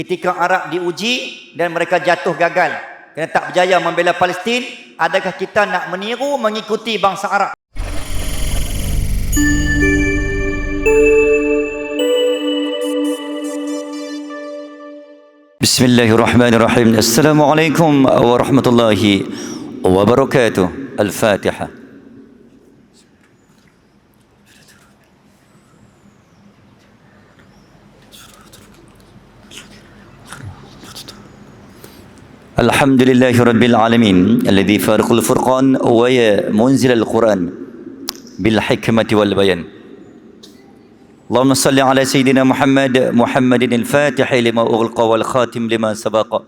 ketika Arab diuji dan mereka jatuh gagal kerana tak berjaya membela Palestin, adakah kita nak meniru mengikuti bangsa Arab? Bismillahirrahmanirrahim. Assalamualaikum warahmatullahi wabarakatuh. Al-Fatihah. Alhamdulillahi Rabbil Alamin Alladhi farqul furqan wa ya munzil al-Quran bil hikmati wal bayan. Allahumma salli ala Sayyidina Muhammadin al-Fatihi lima ughliqa wal khatim lima sabaqa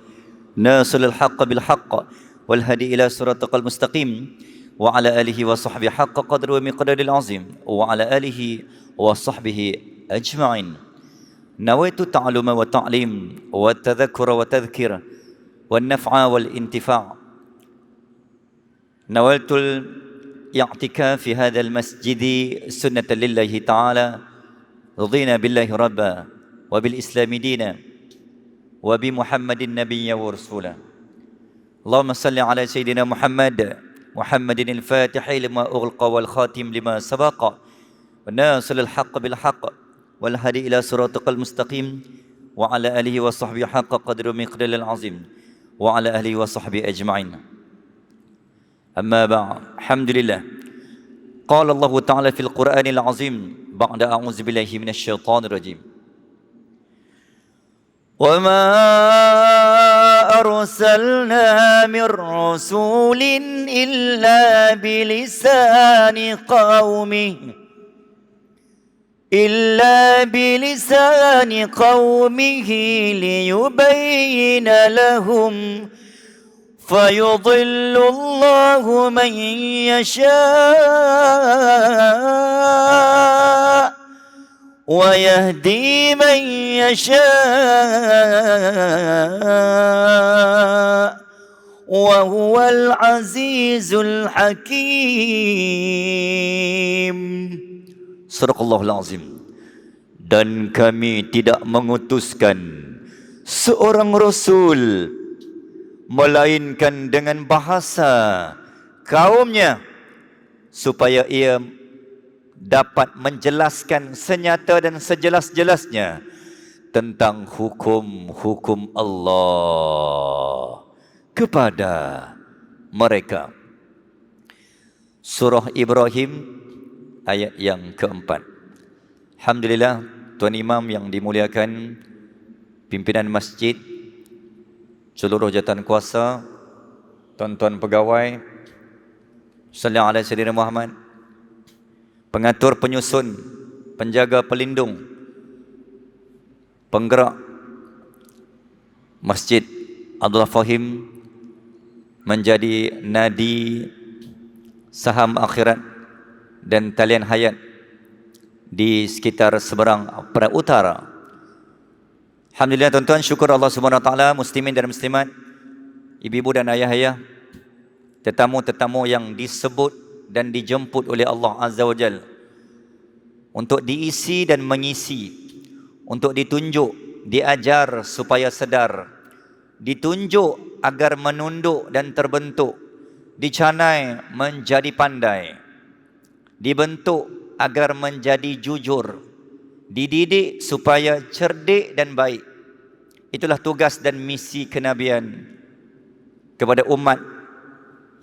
nasil al-haqqa bil haqqa wal hadi ila siratal mustaqim wa ala alihi wa sahbihi haqqa qadri wa miqdaril azim wa ala alihi wa sahbihi ajma'in. Nawaitu ta'aluma wa ta'lim wa tadhakkura wa tadhkira والنفع والانتفاع. نويت الاعتكاف في هذا المسجد سنة لله تعالى. رضينا بالله ربا وبالإسلام دينا وبمحمد نبيا ورسولا. اللهم صل على سيدنا محمد الفاتح لما أغلق والخاتم لما سبق والناصر الحق بالحق والهدي إلى صراطك المستقيم وعلى آله وصحبه حق قدر ومقدار العظيم وعلى أهله وصحبه أجمعين. أما بعد، الحمد لله. قال الله تعالى في القرآن العظيم بعد أعوذ بالله من الشيطان الرجيم: وما أرسلنا من رسول إلا بلسان قومه ليبين لهم فيضل الله من يشاء ويهدي من يشاء وهو العزيز الحكيم. Sadaqallahul azim. Dan kami tidak mengutuskan seorang rasul melainkan dengan bahasa kaumnya supaya ia dapat menjelaskan senyata dan sejelas-jelasnya tentang hukum-hukum Allah kepada mereka. Surah Ibrahim ayat yang keempat. Alhamdulillah, Tuan Imam yang dimuliakan, pimpinan masjid, seluruh jawatan kuasa, tuan-tuan pegawai, sallallahu alaihi Sayyidina Muhammad, pengatur, penyusun, penjaga, pelindung, penggerak Masjid Abdullah Fahim menjadi nadi saham akhirat dan talian hayat di sekitar seberang Perak Utara. Alhamdulillah tuan-tuan, syukur Allah Subhanahu Wa Taala, muslimin dan muslimat, ibu-ibu dan ayah-ayah, tetamu-tetamu yang disebut dan dijemput oleh Allah Azza wa Jalla untuk diisi dan mengisi, untuk ditunjuk, diajar supaya sedar, ditunjuk agar menunduk dan terbentuk, dicanai menjadi pandai, dibentuk agar menjadi jujur, dididik supaya cerdik dan baik. Itulah tugas dan misi kenabian kepada umat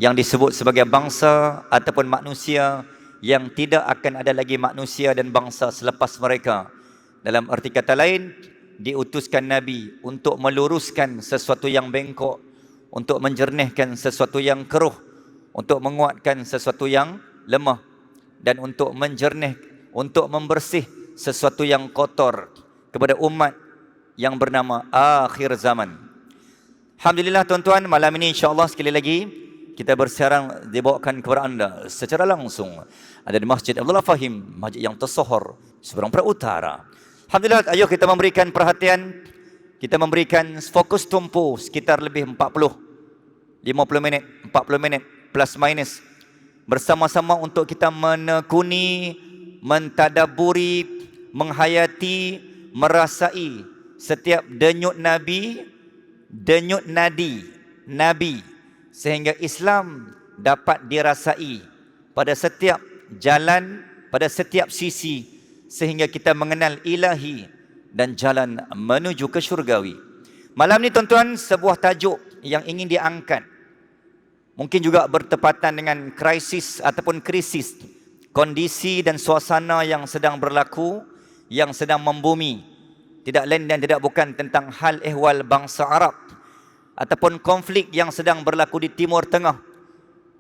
yang disebut sebagai bangsa ataupun manusia yang tidak akan ada lagi manusia dan bangsa selepas mereka. Dalam arti kata lain, diutuskan Nabi untuk meluruskan sesuatu yang bengkok, untuk menjernihkan sesuatu yang keruh, untuk menguatkan sesuatu yang lemah, dan untuk untuk membersih sesuatu yang kotor kepada umat yang bernama akhir zaman. Alhamdulillah tuan-tuan, malam ini insya-Allah sekali lagi kita bersiaran dibawakan kepada anda secara langsung ada di Masjid Abdullah Fahim, masjid yang tersohor seberang Perak Utara. Alhamdulillah, ayo kita memberikan perhatian, kita memberikan fokus tumpu sekitar lebih 50 minit, 40 minit plus minus bersama-sama untuk kita menekuni, mentadaburi, menghayati, merasai setiap denyut Nabi, denyut nadi Nabi, sehingga Islam dapat dirasai pada setiap jalan, pada setiap sisi, sehingga kita mengenal ilahi dan jalan menuju ke syurgawi. Malam ni tuan-tuan, sebuah tajuk yang ingin diangkat, mungkin juga bertepatan dengan krisis ataupun krisis, kondisi dan suasana yang sedang berlaku, yang sedang membumi. Tidak lain dan tidak bukan tentang hal ehwal bangsa Arab ataupun konflik yang sedang berlaku di Timur Tengah.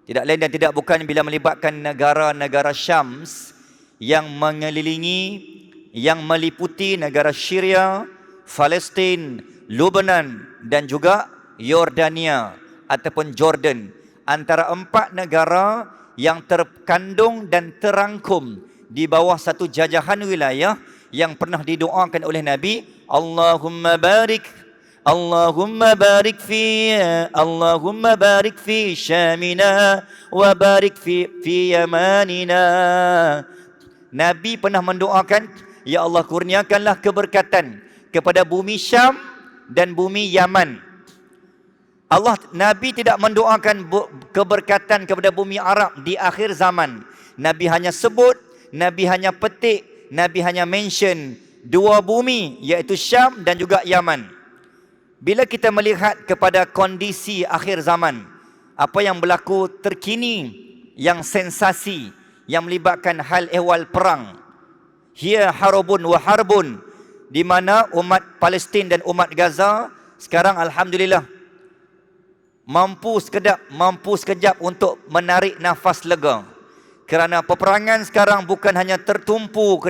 Tidak lain dan tidak bukan bila melibatkan negara-negara Syams yang mengelilingi, yang meliputi negara Syria, Palestin, Lebanon dan juga Yordania ataupun Jordan. Antara 4 negara yang terkandung dan terangkum di bawah satu jajahan wilayah yang pernah didoakan oleh Nabi, Allahumma barik fi Syamina wa barik fi Yamanina. Nabi pernah mendoakan, ya Allah kurniakanlah keberkatan kepada bumi Syam dan bumi Yaman. Nabi tidak mendoakan keberkatan kepada bumi Arab di akhir zaman. Nabi hanya sebut, Nabi hanya petik, Nabi hanya mention 2 bumi, iaitu Syam dan juga Yaman. Bila kita melihat kepada kondisi akhir zaman, apa yang berlaku terkini, yang sensasi, yang melibatkan hal ehwal perang, hiya harubun wa harbun, di mana umat Palestin dan umat Gaza sekarang alhamdulillah mampu sekejap untuk menarik nafas lega. Kerana peperangan sekarang bukan hanya tertumpu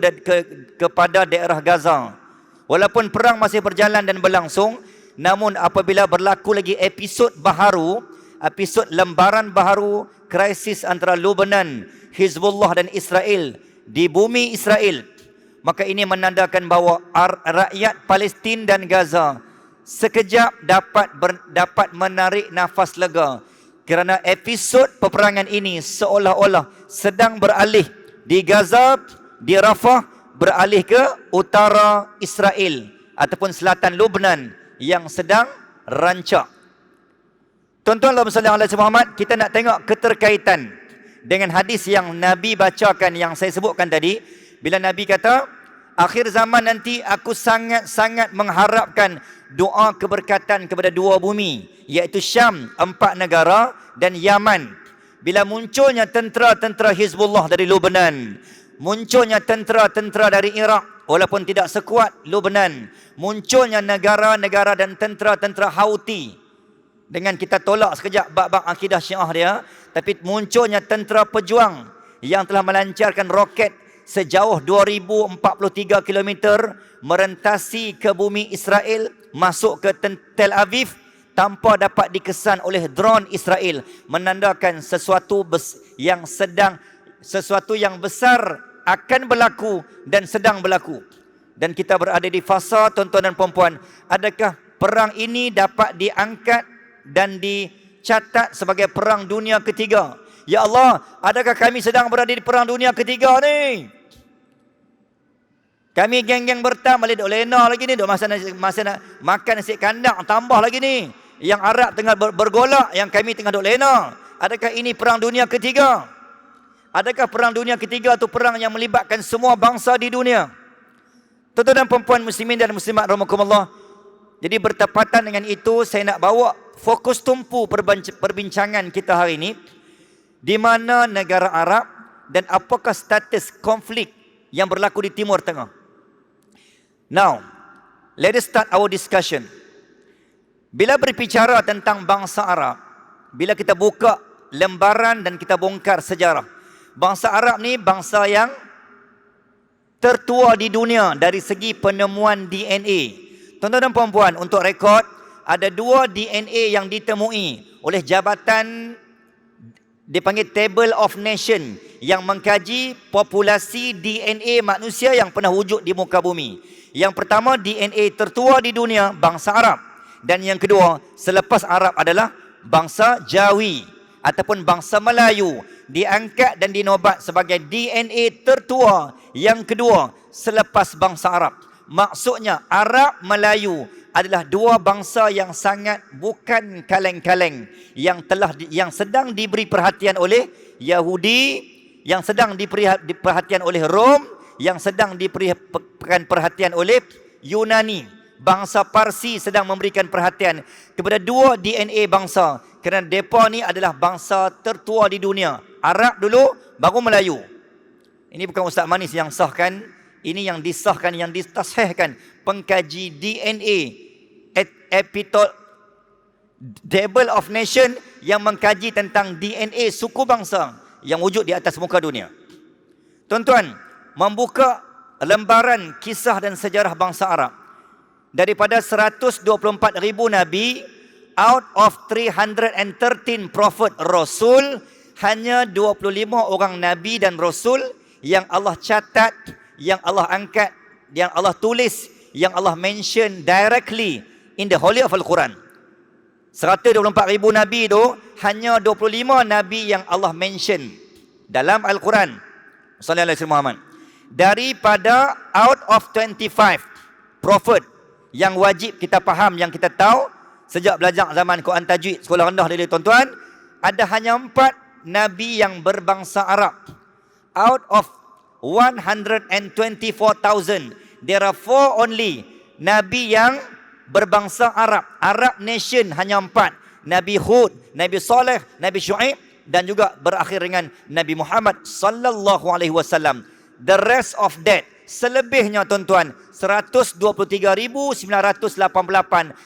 kepada daerah Gaza. Walaupun perang masih berjalan dan berlangsung, namun apabila berlaku lagi episod baharu, episod lembaran baharu, krisis antara Lebanon, Hizbullah dan Israel di bumi Israel, maka ini menandakan bahawa rakyat Palestin dan Gaza sekejap dapat menarik nafas lega. Kerana episod peperangan ini seolah-olah sedang beralih di Gaza, di Rafah, beralih ke utara Israel ataupun selatan Lebanon yang sedang rancak. Tuan-tuan Allah sallallahu alaihi Muhammad, kita nak tengok keterkaitan dengan hadis yang Nabi bacakan yang saya sebutkan tadi. Bila Nabi kata, akhir zaman nanti aku sangat-sangat mengharapkan doa keberkatan kepada 2 bumi, iaitu Syam 4 negara dan Yaman. Bila munculnya tentera-tentera Hizbullah dari Lebanon, munculnya tentera-tentera dari Iraq walaupun tidak sekuat Lebanon, munculnya negara-negara dan tentera-tentera Houthi, dengan kita tolak sekejap bab-bab akidah Syiah dia, tapi munculnya tentera pejuang yang telah melancarkan roket sejauh 2043 km merentasi ke bumi Israel, masuk ke Tel Aviv tanpa dapat dikesan oleh drone Israel, menandakan sesuatu yang besar akan berlaku dan sedang berlaku. Dan kita berada di fasa, tuan-tuan dan puan-puan, adakah perang ini dapat diangkat dan dicatat sebagai perang dunia ketiga? Ya Allah, adakah kami sedang berada di perang dunia ketiga ni? Kami geng-geng bertam balik duk lena lagi ni, duk masa nak makan nasi kandang tambah lagi ni. Yang Arab tengah bergolak, yang kami tengah duk lena. Adakah ini perang dunia ketiga? Adakah perang dunia ketiga itu perang yang melibatkan semua bangsa di dunia? Tuan-tuan dan puan-puan muslimin dan muslimat rahimakumullah. Jadi bertepatan dengan itu, saya nak bawa fokus tumpu perbincangan kita hari ini, di mana negara Arab dan apakah status konflik yang berlaku di Timur Tengah. Now, let us start our discussion. Bila berbicara tentang bangsa Arab, bila kita buka lembaran dan kita bongkar sejarah, bangsa Arab ni bangsa yang tertua di dunia dari segi penemuan DNA. Tuan-tuan dan puan-puan, untuk rekod, ada 2 DNA yang ditemui oleh jabatan dipanggil Table of Nation yang mengkaji populasi DNA manusia yang pernah wujud di muka bumi. Yang pertama, DNA tertua di dunia bangsa Arab, dan yang kedua selepas Arab adalah bangsa Jawi ataupun bangsa Melayu, diangkat dan dinobat sebagai DNA tertua yang kedua selepas bangsa Arab. Maksudnya Arab Melayu adalah dua bangsa yang sangat bukan kaleng-kaleng, yang sedang diberi perhatian oleh Yahudi, yang sedang diberi perhatian oleh Rom, yang sedang diberikan perhatian oleh Yunani. Bangsa Parsi sedang memberikan perhatian kepada dua DNA bangsa, kerana mereka ni adalah bangsa tertua di dunia. Arab dulu, baru Melayu. Ini bukan Ustaz Manis yang sahkan, ini yang disahkan, yang ditashihkan pengkaji DNA Table of Nation yang mengkaji tentang DNA suku bangsa yang wujud di atas muka dunia. Tuan-tuan, membuka lembaran kisah dan sejarah bangsa Arab. Daripada 124,000 Nabi, out of 313 Prophet Rasul, hanya 25 orang Nabi dan Rasul yang Allah catat, yang Allah angkat, yang Allah tulis, yang Allah mention directly in the Holy of Al-Quran. 124,000 Nabi itu, hanya 25 Nabi yang Allah mention dalam Al-Quran. Sallallahu alaihi wasallam. Daripada out of 25 Prophet yang wajib kita faham, yang kita tahu sejak belajar zaman Quran Tajwid sekolah rendah dari tuan-tuan, ada hanya 4 Nabi yang berbangsa Arab. Out of 124,000, there are 4 only Nabi yang berbangsa Arab. Arab nation hanya 4. Nabi Hud, Nabi Saleh, Nabi Syuaib, dan juga berakhir dengan Nabi Muhammad sallallahu alaihi wasallam. The rest of that, selebihnya tuan-tuan, 123,988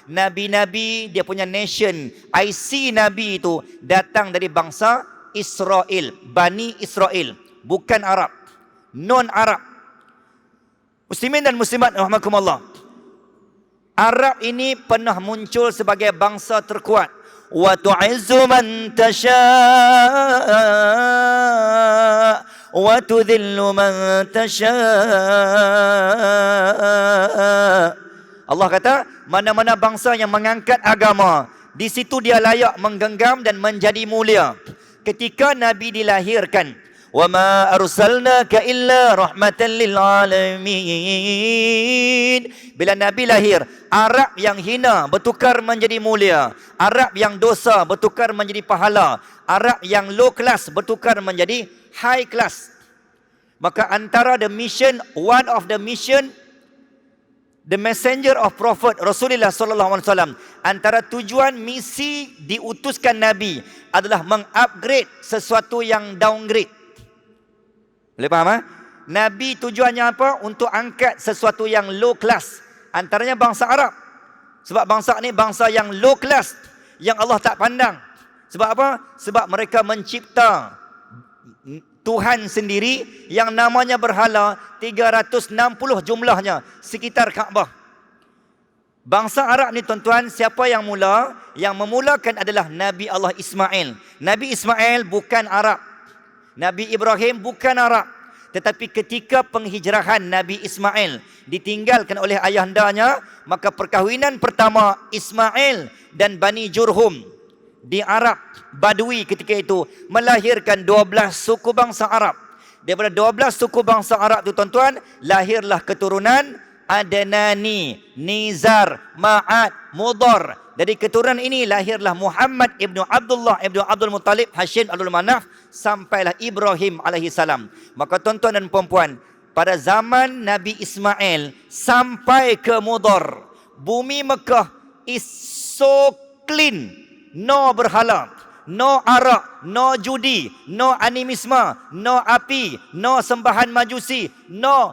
Nabi-Nabi, dia punya nation, IC Nabi itu datang dari bangsa Israel, Bani Israel, bukan Arab, non-Arab. Muslimin dan muslimat rahimakumullah, Arab ini pernah muncul sebagai bangsa terkuat. Wa tu'izzu man tasha' wa tudhillu man tasha'. Allah kata, mana-mana bangsa yang mengangkat agama, di situ dia layak menggenggam dan menjadi mulia. Ketika Nabi dilahirkan, wa ma arsalnaka illa rahmatan lil alamin. Bila Nabi lahir, Arab yang hina bertukar menjadi mulia, Arab yang dosa bertukar menjadi pahala, Arab yang low class bertukar menjadi high class. Maka antara the mission, one of the mission, the messenger of Prophet Rasulullah sallallahu alaihi wasallam, antara tujuan misi diutuskan Nabi adalah mengupgrade sesuatu yang downgrade. Boleh faham? Nabi tujuannya apa? Untuk angkat sesuatu yang low class, antaranya bangsa Arab. Sebab bangsa ni bangsa yang low class, yang Allah tak pandang. Sebab apa? Sebab mereka mencipta Tuhan sendiri yang namanya berhala, 360 jumlahnya, sekitar Kaabah. Bangsa Arab ni tuan-tuan, siapa yang mula? Yang memulakan adalah Nabi Allah Ismail. Nabi Ismail bukan Arab, Nabi Ibrahim bukan Arab. Tetapi ketika penghijrahan Nabi Ismail ditinggalkan oleh ayahandanya, maka perkahwinan pertama Ismail dan Bani Jurhum di Arab Badui ketika itu melahirkan 12 suku bangsa Arab. Daripada 12 suku bangsa Arab itu tuan-tuan, lahirlah keturunan Adnani, Nizar, Ma'ad, Mudar. Dari keturunan ini lahirlah Muhammad ibnu Abdullah ibnu Abdul Muttalib, Hashim Abdul Manaf, sampailah Ibrahim alaihi salam. Maka tuan-tuan dan puan-puan, pada zaman Nabi Ismail sampai ke Mudar, bumi Mekah is so clean, no berhala, no arak, no judi, no animisme, no api, no sembahan majusi, no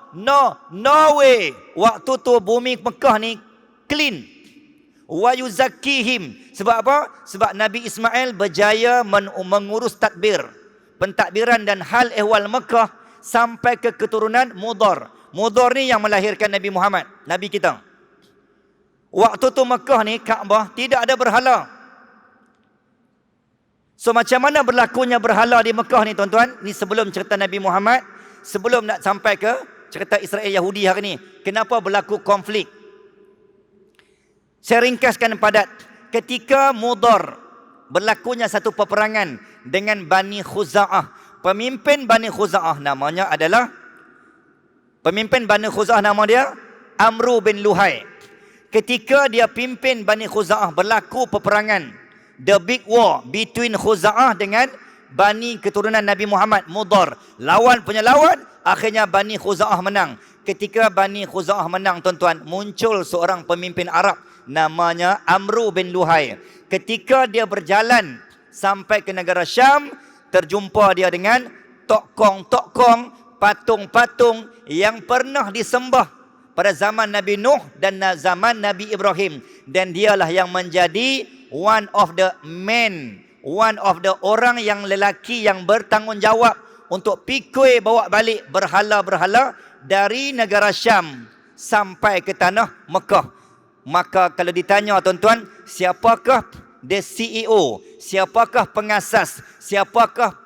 way. Waktu tu bumi Mekah ni clean. Wa yuzakkihim. Sebab apa? Sebab Nabi Ismail berjaya mengurus tadbir, pentadbiran dan hal ehwal Mekah sampai ke keturunan Mudar. Mudar ni yang melahirkan Nabi Muhammad, Nabi kita. Waktu tu Mekah ni, Kaabah tidak ada berhala. So macam mana berlakunya berhala di Mekah ni tuan-tuan? Ni sebelum cerita Nabi Muhammad, sebelum nak sampai ke cerita Israel Yahudi hari ni. Kenapa berlaku konflik? Saya ringkaskan padat. Ketika Mudar berlakunya satu peperangan dengan Bani Khuza'ah. Pemimpin Bani Khuza'ah namanya adalah, pemimpin Bani Khuza'ah nama dia Amru bin Luhai. Ketika dia pimpin Bani Khuza'ah, berlaku peperangan, the big war between Khuza'ah dengan Bani keturunan Nabi Muhammad, Mudar. Lawan punya lawan, akhirnya Bani Khuza'ah menang. Ketika Bani Khuza'ah menang, tuan-tuan, muncul seorang pemimpin Arab namanya Amru bin Luhai. Ketika dia berjalan sampai ke negara Syam, terjumpa dia dengan tokong-tokong, patung-patung yang pernah disembah pada zaman Nabi Nuh dan zaman Nabi Ibrahim. Dan dialah yang menjadi one of the men, one of the orang yang lelaki yang bertanggungjawab untuk pikul bawa balik berhala-berhala dari negara Syam sampai ke tanah Mekah. Maka kalau ditanya, tuan-tuan, siapakah the CEO, siapakah pengasas, siapakah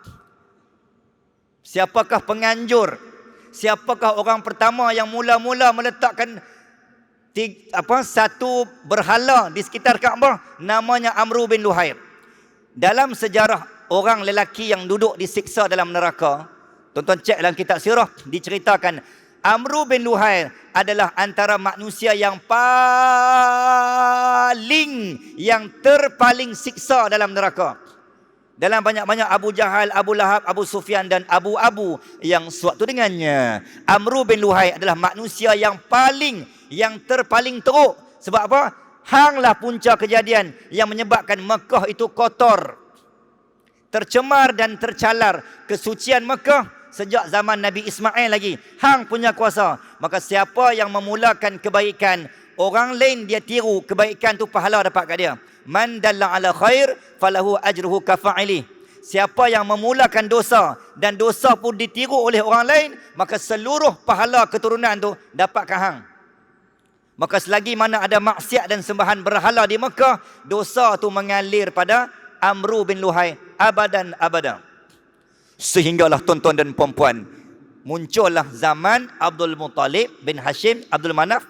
penganjur, siapakah orang pertama yang mula-mula meletakkan satu berhala di sekitar Kaabah? Namanya Amru bin Luhai. Dalam sejarah orang lelaki yang duduk disiksa dalam neraka, tuan-tuan cek dalam kitab sirah, diceritakan Amru bin Luhai adalah antara manusia yang terpaling siksa dalam neraka. Dalam banyak-banyak Abu Jahal, Abu Lahab, Abu Sufyan dan Abu yang sewaktu dengannya. Amru bin Luhai adalah manusia yang terpaling teruk. Sebab apa? Hanglah punca kejadian yang menyebabkan Mekah itu kotor, tercemar dan tercalar. Kesucian Mekah sejak zaman Nabi Ismail lagi. Hang punya kuasa. Maka siapa yang memulakan kebaikan, orang lain dia tiru, kebaikan tu pahala dapat kat dia. Man dalla ala khair falahu ajruhu kafa'ili. Siapa yang memulakan dosa dan dosa pun ditiru oleh orang lain, maka seluruh pahala keturunan tu dapat kat hang. Maka selagi mana ada maksiat dan sembahan berhala di Mekah, dosa tu mengalir pada Amru bin Luhai abadan abada. Sehinggalah tuan-tuan dan puan-puan, muncullah zaman Abdul Muttalib bin Hashim Abdul Manaf,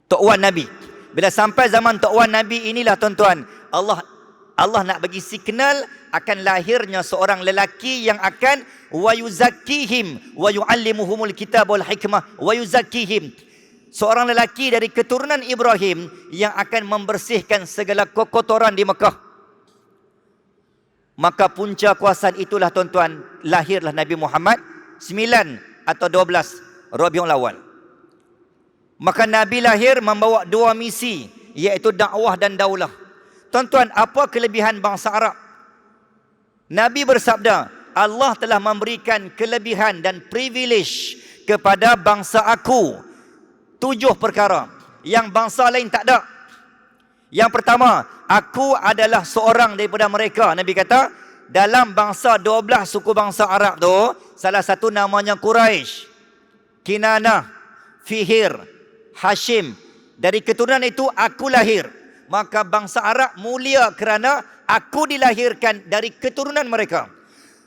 Tok Wan Nabi. Bila sampai zaman Tok Wan Nabi inilah, tuan-tuan, Allah nak bagi signal akan lahirnya seorang lelaki yang akan wa yuzakkihim wa yuallimuhumul kitab wal hikmah wa yuzakkihim. Seorang lelaki dari keturunan Ibrahim yang akan membersihkan segala kekotoran di Mekah. Maka punca kuasaan itulah, tuan-tuan, lahirlah Nabi Muhammad 9 atau 12 Rabiul Awal. Maka Nabi lahir membawa dua misi, iaitu dakwah dan daulah. Tuan-tuan, apa kelebihan bangsa Arab? Nabi bersabda, Allah telah memberikan kelebihan dan privilege kepada bangsa aku 7 perkara yang bangsa lain tak ada. Yang pertama, aku adalah seorang daripada mereka. Nabi kata, dalam bangsa 12 suku bangsa Arab tu, salah satu namanya Quraisy, Kinanah, Fihir, Hashim. Dari keturunan itu aku lahir. Maka bangsa Arab mulia kerana aku dilahirkan dari keturunan mereka.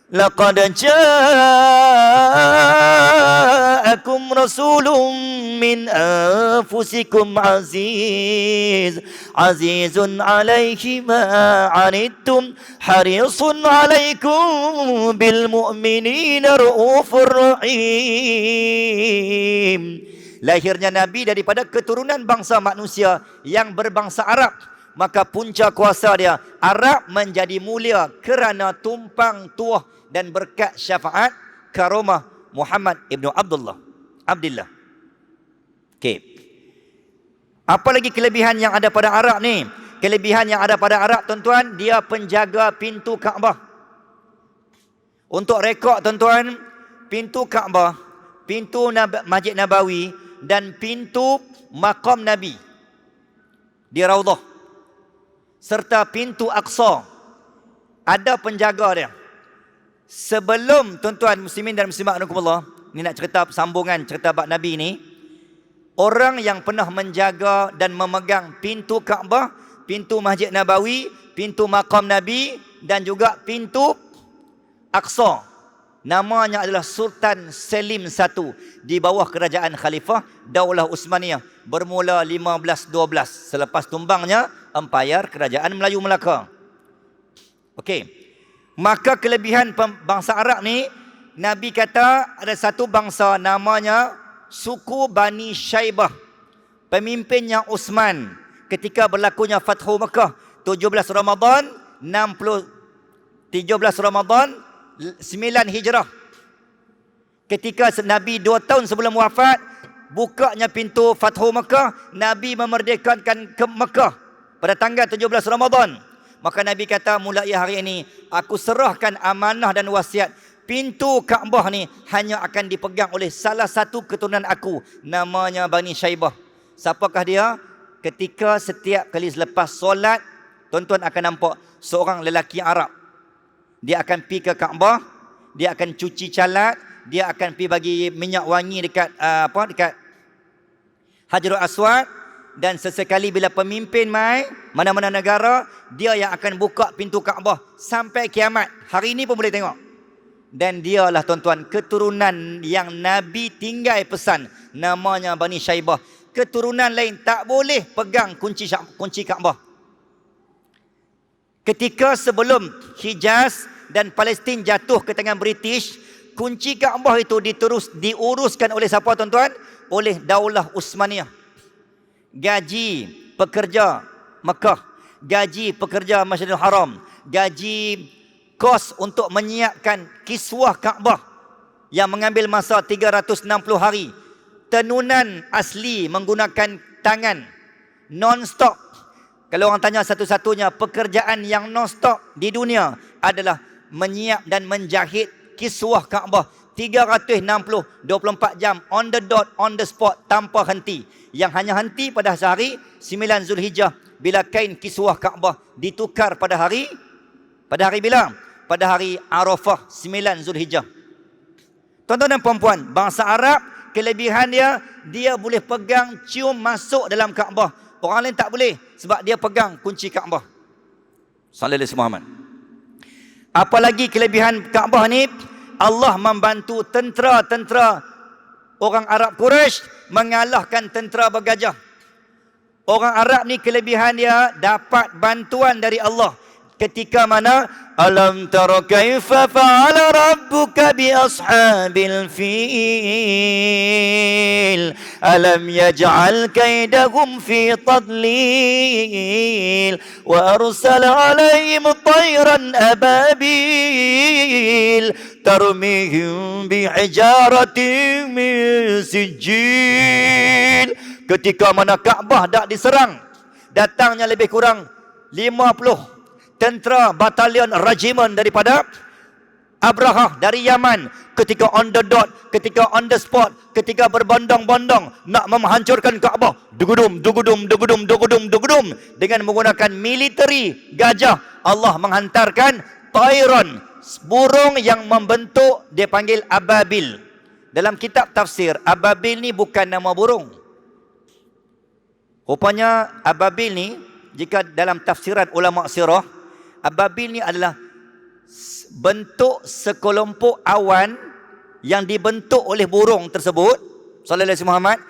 Laqad ja'akum rasulun min anfusikum azizun alaihi ma anittum harisun alaikum bil mu'minina raufur rahim. Lahirnya Nabi daripada keturunan bangsa manusia yang berbangsa Arab. Maka punca kuasa dia, Arab menjadi mulia kerana tumpang tuah dan berkat syafaat karomah Muhammad ibnu Abdullah. Okey. Apa lagi kelebihan yang ada pada Arab ni? Kelebihan yang ada pada Arab, tuan-tuan, dia penjaga pintu Kaabah. Untuk rekod, tuan-tuan, pintu Kaabah, pintu Masjid Nabawi dan pintu Maqam Nabi di Raudhah, serta pintu Aqsa, ada penjaga dia. Sebelum, tuan-tuan muslimin dan muslimat rahimakumullah, ni nak cerita sambungan cerita bab Nabi ni. Orang yang pernah menjaga dan memegang pintu Kaabah, pintu Masjid Nabawi, pintu Maqam Nabi dan juga pintu Aqsa, namanya adalah Sultan Selim I di bawah kerajaan Khalifah Daulah Uthmaniyah bermula 1512 selepas tumbangnya Empayar Kerajaan Melayu Melaka. Okey. Maka kelebihan bangsa Arab ni, Nabi kata ada satu bangsa namanya suku Bani Syaibah. Pemimpinnya Uthman ketika berlakunya Fathu Mekah 17 Ramadan 13 Ramadan 9 Hijrah. Ketika Nabi 2 tahun sebelum wafat, bukanya pintu Fathu Mekah, Nabi memerdekakan ke Mekah pada tanggal 17 Ramadan. Maka Nabi kata, mulai hari ini aku serahkan amanah dan wasiat. Pintu Kaabah ni hanya akan dipegang oleh salah satu keturunan aku, namanya Bani Syaibah. Siapakah dia? Ketika setiap kali selepas solat, tuan-tuan akan nampak seorang lelaki Arab. Dia akan pergi ke Kaabah, dia akan cuci calat, dia akan pergi bagi minyak wangi dekat dekat Hajarul Aswad, dan sesekali bila pemimpin mai mana-mana negara, dia yang akan buka pintu Kaabah sampai kiamat. Hari ini pun boleh tengok. Dan dialah tuan-tuan keturunan yang Nabi tinggal pesan, namanya Bani Syaibah. Keturunan lain tak boleh pegang kunci Kaabah. Ketika sebelum Hijaz dan Palestin jatuh ke tangan British, kunci Kaabah itu diuruskan oleh siapa tuan-tuan? Oleh Daulah Uthmaniyah. Gaji pekerja Mekah, gaji pekerja Masjidil Haram, gaji kos untuk menyiapkan kiswah Kaabah yang mengambil masa 360 hari. Tenunan asli menggunakan tangan non-stop. Kalau orang tanya satu-satunya pekerjaan yang non-stop di dunia adalah menyiap dan menjahit kiswah Kaabah 360 24 jam on the dot, on the spot, tanpa henti. Yang hanya henti pada hari 9 Zulhijjah bila kain kiswah Kaabah ditukar pada hari bila? Pada hari Arafah 9 Zulhijjah. Tuan-tuan dan puan-puan, bangsa Arab kelebihan dia boleh pegang, cium masuk dalam Kaabah. Orang lain tak boleh sebab dia pegang kunci Kaabah. Sallallahu alaihi Muhammad. Apalagi kelebihan Kaabah ni, Allah membantu tentera-tentera orang Arab Quraisy mengalahkan tentera bergajah. Orang Arab ni kelebihan dia dapat bantuan dari Allah. Ketika mana alam tara kaifa fa'ala rabbuka bi ashabil fil alam yaj'al kaidahum fi tadlil wa arsala alaihim tayran ababil tarmihim bi hijaratin min sijil. Ketika mana Kaabah dak diserang, datangnya lebih kurang 50 tentera batalion regimen daripada Abraha dari Yaman. Ketika on the dot, ketika on the spot, ketika berbondong-bondong nak menghancurkan Kaabah, dugudum dengan menggunakan militeri gajah, Allah menghantarkan Tayron, burung yang membentuk, dia panggil ababil. Dalam kitab tafsir, ababil ni bukan nama burung. Rupanya ababil ni, jika dalam tafsiran ulama sirah, ababil ni adalah bentuk sekelompok awan yang dibentuk oleh burung tersebut. Sallallahu alaihi Muhammad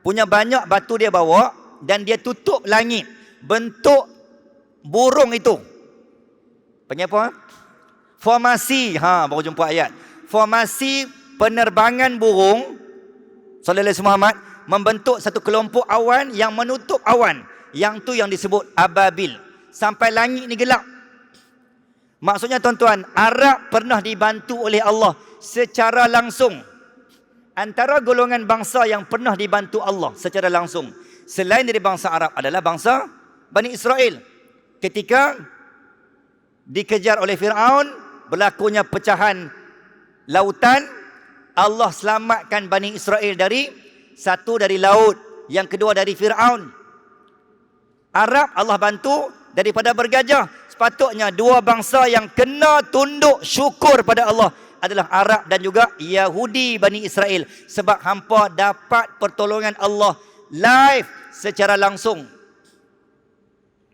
punya banyak batu dia bawa dan dia tutup langit. Bentuk burung itu panggil apa? Formasi. Baru jumpa ayat. Formasi penerbangan burung. Sallallahu alaihi Muhammad membentuk satu kelompok awan yang menutup awan. Yang tu yang disebut ababil. Sampai langit ni gelap. Maksudnya tuan-tuan, Arab pernah dibantu oleh Allah secara langsung. Antara golongan bangsa yang pernah dibantu Allah secara langsung selain dari bangsa Arab adalah bangsa Bani Israel. Ketika dikejar oleh Fir'aun, berlakunya pecahan lautan, Allah selamatkan Bani Israel satu dari laut, yang kedua dari Fir'aun. Arab Allah bantu daripada bergajah. Sepatutnya dua bangsa yang kena tunduk syukur pada Allah adalah Arab dan juga Yahudi Bani Israel. Sebab hampa dapat pertolongan Allah live secara langsung.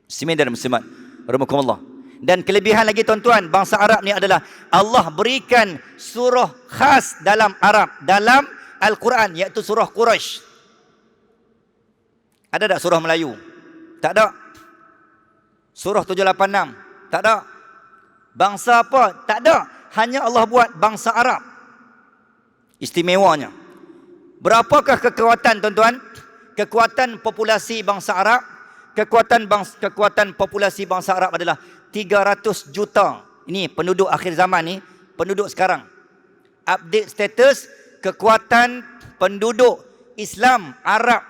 Muslimin dan muslimat rahimakumullah. Dan kelebihan lagi tuan-tuan, bangsa Arab ni adalah Allah berikan surah khas dalam Arab, dalam Al-Quran, iaitu surah Quraisy. Ada tak surah Melayu? Tak ada. Surah 786? Tak ada. Bangsa apa? Tak ada. Hanya Allah buat bangsa Arab. Istimewanya. Berapakah kekuatan tuan-tuan? Kekuatan populasi bangsa Arab, kekuatan populasi bangsa Arab adalah 300 juta. Ini penduduk akhir zaman ni, penduduk sekarang. Update status kekuatan penduduk Islam Arab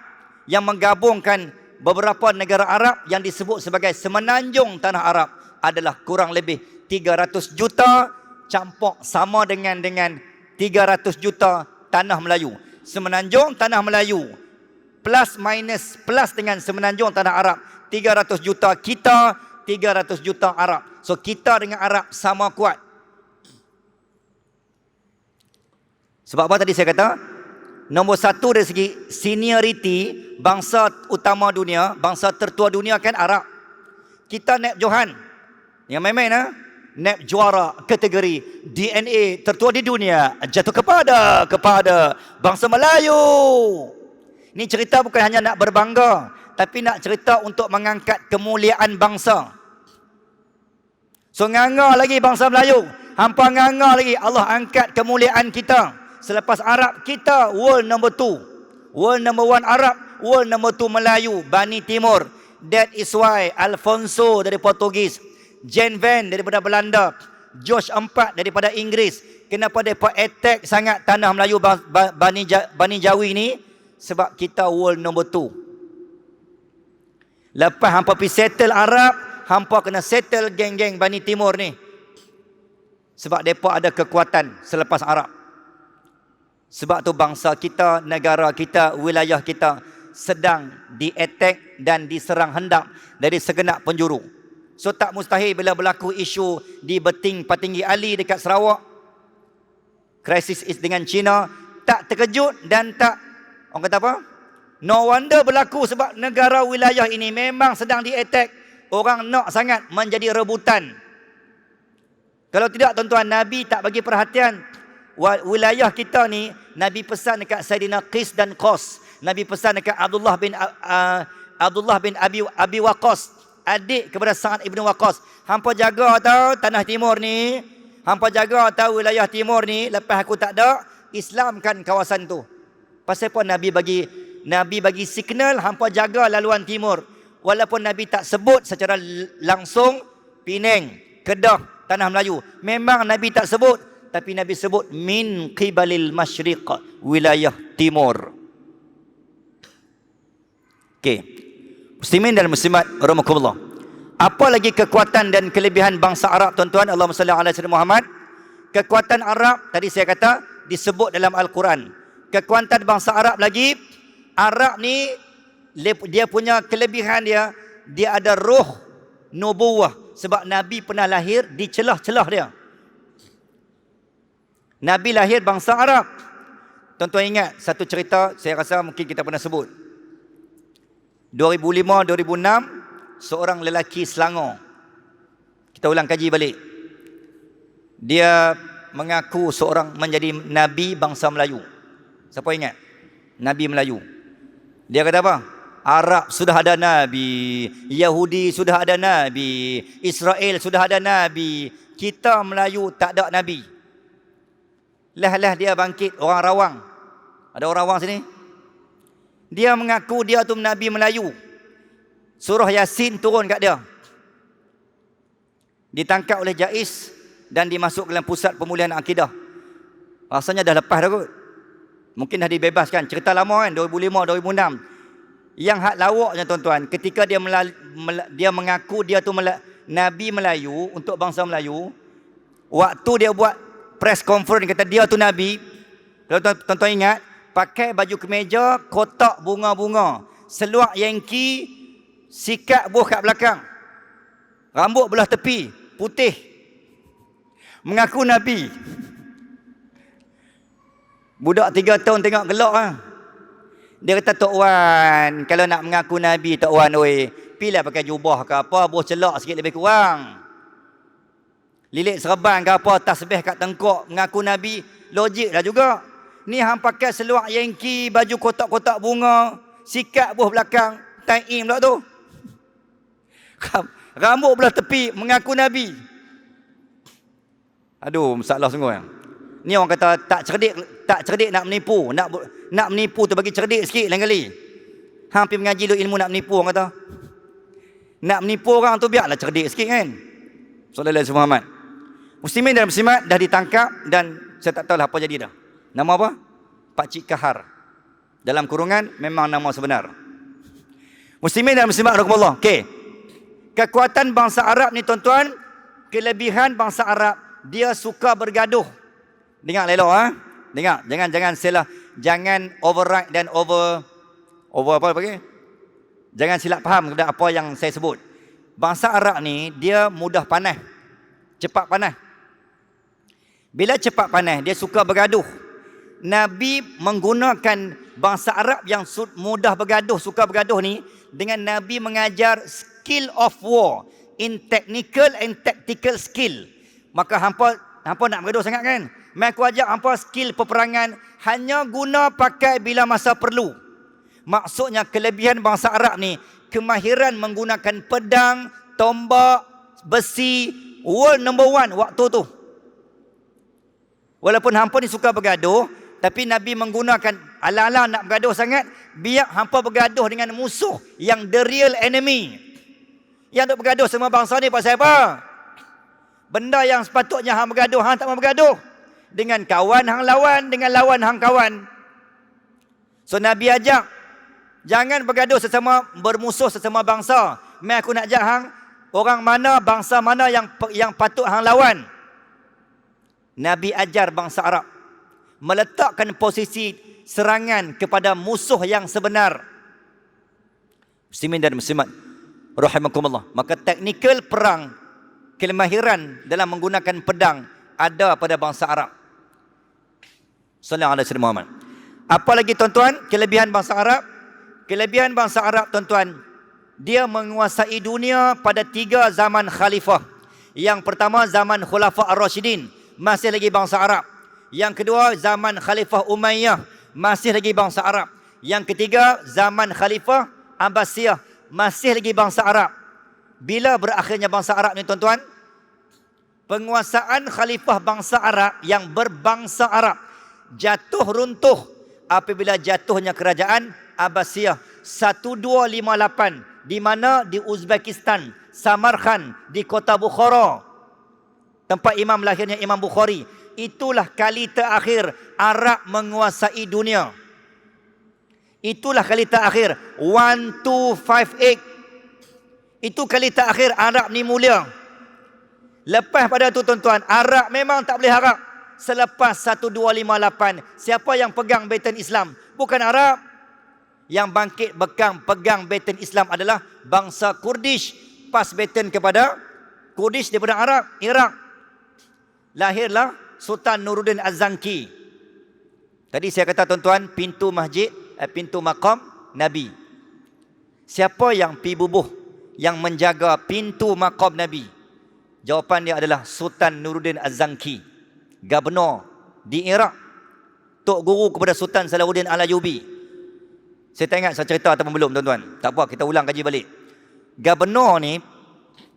yang menggabungkan beberapa negara Arab yang disebut sebagai semenanjung tanah Arab adalah kurang lebih 300 juta campur sama dengan 300 juta tanah Melayu. Semenanjung tanah Melayu plus dengan semenanjung tanah Arab 300 juta, kita 300 juta Arab. So kita dengan Arab sama kuat. Sebab apa tadi saya kata? Nombor satu dari segi seniority, bangsa utama dunia, bangsa tertua dunia kan Arab. Kita naib Johan. Yang main-main ha? Naib juara kategori DNA tertua di dunia jatuh kepada bangsa Melayu. Ini cerita bukan hanya nak berbangga, tapi nak cerita untuk mengangkat kemuliaan bangsa. So nganga lagi bangsa Melayu, hampa nganga lagi Allah angkat kemuliaan kita. Selepas Arab kita world number 2. World number 1 Arab, world number 2 Melayu, Bani Timur. That is why Alfonso dari Portugis, Jane Van daripada Belanda, George IV daripada Inggeris, kenapa mereka attack sangat tanah Melayu Bani Jawi ni? Sebab kita world number 2. Lepas hampa pergi settle Arab, hampa kena settle geng-geng Bani Timur ni. Sebab mereka ada kekuatan selepas Arab. Sebab tu bangsa kita, negara kita, wilayah kita sedang di-attack dan diserang hendak dari segenap penjuru. So tak mustahil bila berlaku isu di Beting Patinggi Ali dekat Sarawak, krisis dengan China, tak terkejut dan tak, orang kata apa? No wonder berlaku sebab negara wilayah ini memang sedang di-attack. Orang nak sangat menjadi rebutan. Kalau tidak tuan-tuan, Nabi tak bagi perhatian. Wilayah kita ni, Nabi pesan dekat Saidina Qis dan Qas. Nabi pesan dekat Abdullah bin Abi Waqqas, adik kepada Sa'ad ibn Waqqas. Hampa jaga tahu tanah timur ni, hampa jaga tahu wilayah timur ni, lepas aku tak ada, Islamkan kawasan tu. Pasal apa Nabi bagi signal hampa jaga laluan timur. Walaupun Nabi tak sebut secara langsung Penang, Kedah, tanah Melayu. Memang Nabi tak sebut, tapi Nabi sebut min qibalil masyriq, wilayah timur. Okey. Muslimin dan muslimat rahimakumullah. Apa lagi kekuatan dan kelebihan bangsa Arab tuan-tuan? Allahumma salli ala sayyidina Muhammad. Kekuatan Arab tadi saya kata disebut dalam Al-Quran. Kekuatan bangsa Arab lagi, Arab ni dia punya kelebihan dia ada roh nubuwah sebab Nabi pernah lahir di celah-celah dia. Nabi lahir bangsa Arab. Tuan-tuan ingat satu cerita, saya rasa mungkin kita pernah sebut. 2005-2006, seorang lelaki Selangor. Kita ulang kaji balik. Dia mengaku seorang menjadi Nabi bangsa Melayu. Siapa ingat? Nabi Melayu. Dia kata apa? Arab sudah ada Nabi, Yahudi sudah ada Nabi, Israel sudah ada Nabi, kita Melayu tak ada Nabi. Lah dia bangkit, orang Rawang. Ada orang Rawang sini? Dia mengaku dia tu Nabi Melayu. Surah Yasin turun kat dia. Ditangkap oleh Jais dan dimasuk dalam pusat pemulihan akidah. Rasanya dah lepas dah kot. Mungkin dah dibebaskan. Cerita lama kan, 2005-2006. Yang hak lawaknya tuan-tuan, ketika dia mengaku dia tu Nabi Melayu untuk bangsa Melayu, waktu dia buat press conference kata dia tu Nabi, kalau tuan-tuan ingat, pakai baju kemeja kotak bunga-bunga, seluar Yankee, sikat buah kat belakang, rambut belah tepi, putih, mengaku Nabi. Budak 3 tahun tengok gelak lah. Dia kata, Tok Wan, kalau nak mengaku Nabi, Tok Wan, oi, pilih pakai jubah ke apa, buah celak sikit lebih kurang. Lilit serban ke apa, tasbih kat tengkok, mengaku Nabi, logik lah juga. Ni hang pakai seluar Yankee, baju kotak-kotak bunga, sikat buah belakang, tie-in pula tu. Rambut belah tepi, mengaku Nabi. Aduh, masalah sungguh. Ni orang kata tak cerdik Tak cerdik nak menipu. Nak menipu tu bagi cerdik sikit lain kali. Hang pergi mengaji ilmu nak menipu orang kata. Nak menipu orang tu biarlah cerdik sikit kan. Sallallahu alaihi Muhammad. Muslimin dan muslimat dah ditangkap dan saya tak tahu lah apa jadi dah. Nama apa? Pak Cik Kahar. Dalam kurungan memang nama sebenar. Muslimin dan muslimat rahimakumullah. Okey. Kekuatan bangsa Arab ni tuan-tuan, kelebihan bangsa Arab, dia suka bergaduh. Dengar elok Dengar, jangan override dan over apa bagi? Jangan silap faham kepada apa yang saya sebut. Bangsa Arab ni dia mudah panas. Cepat panas. Bila cepat panas, dia suka bergaduh. Nabi menggunakan bangsa Arab yang mudah bergaduh, suka bergaduh ni dengan Nabi mengajar skill of war in technical and tactical skill. Maka hampa nak bergaduh sangat kan? Mai aku ajar hampa skill peperangan hanya guna pakai bila masa perlu. Maksudnya kelebihan bangsa Arab ni kemahiran menggunakan pedang, tombak, besi, world number 1 waktu tu. Walaupun hampa ni suka bergaduh, tapi Nabi menggunakan ala-ala nak bergaduh sangat, biar hampa bergaduh dengan musuh yang the real enemy. Yang duk bergaduh semua bangsa ni pasal apa? Benda yang sepatutnya hang bergaduh, hang tak mau bergaduh. Dengan kawan hang lawan, dengan lawan hang kawan. So Nabi ajak, jangan bergaduh bermusuh sesama bangsa. Mai aku nak ajak hang, orang mana, bangsa mana yang patut hang lawan. Nabi ajar bangsa Arab meletakkan posisi serangan kepada musuh yang sebenar. Muslimin dan muslimat rahimakumullah. Maka teknikal perang, kemahiran dalam menggunakan pedang ada pada bangsa Arab. Sallallahu alaihi Muhammad. Apa lagi tuan-tuan kelebihan bangsa Arab? Kelebihan bangsa Arab tuan-tuan, dia menguasai dunia pada 3 zaman khalifah. Yang pertama zaman Khulafa Ar-Rasyidin, masih lagi bangsa Arab. Yang kedua zaman Khalifah Umayyah, masih lagi bangsa Arab. Yang ketiga zaman Khalifah Abbasiyah, masih lagi bangsa Arab. Bila berakhirnya bangsa Arab ni tuan-tuan? Penguasaan khalifah bangsa Arab yang berbangsa Arab jatuh runtuh apabila jatuhnya kerajaan Abbasiyah 1258, di mana di Uzbekistan, Samarkand, di kota Bukhara, tempat imam lahirnya Imam Bukhari. Itulah kali terakhir Arab menguasai dunia. Itulah kali terakhir 1258. Itu kali terakhir Arab ni mulia. Lepas pada tu tuan-tuan, Arab memang tak boleh harap. Selepas 1258, siapa yang pegang Baitul Islam? Bukan Arab. Yang bangkit pegang Baitul Islam adalah bangsa Kurdish. Pas Baitul kepada Kurdish daripada Arab, Iraq. Lahirlah Sultan Nuruddin Az-Zanki. Tadi saya kata tuan-tuan, pintu masjid, pintu maqam Nabi. Siapa yang pi bubuh, yang menjaga pintu maqam Nabi? Jawapan dia adalah Sultan Nuruddin Az-Zanki, gubernur di Iraq, tok guru kepada Sultan Salahuddin Al-Ayyubi. Saya tak ingat saya cerita ataupun belum tuan-tuan. Tak apa, kita ulang kaji balik. Gubernur ni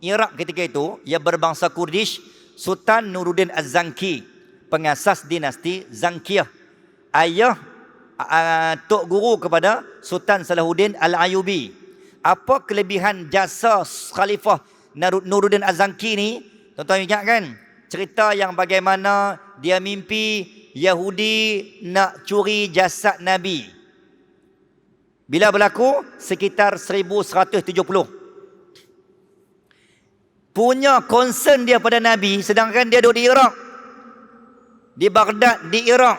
Iraq ketika itu, ia berbangsa Kurdish, Sultan Nuruddin Az-Zanki, pengasas dinasti Zankiyah. Ayah tok guru kepada Sultan Salahuddin Al-Ayyubi. Apa kelebihan jasa Khalifah Nuruddin Az-Zanki ni? Tuan-tuan ingat kan? Cerita yang bagaimana dia mimpi Yahudi nak curi jasad Nabi. Bila berlaku? Sekitar 1170. Punya concern dia pada Nabi, sedangkan dia duduk di Iraq, di Baghdad, di Iraq.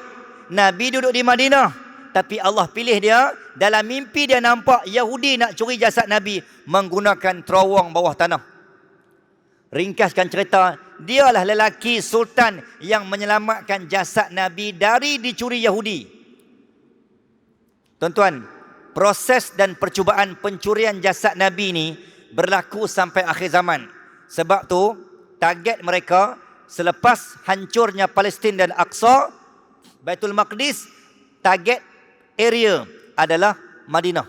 Nabi duduk di Madinah, tapi Allah pilih dia. Dalam mimpi dia nampak Yahudi nak curi jasad Nabi menggunakan terowong bawah tanah. Ringkaskan cerita, dialah lelaki sultan yang menyelamatkan jasad Nabi dari dicuri Yahudi. Tuan-tuan, proses dan percubaan pencurian jasad Nabi ni berlaku sampai akhir zaman. Sebab tu target mereka selepas hancurnya Palestin dan Aqsa, Baitul Maqdis, target area adalah Madinah.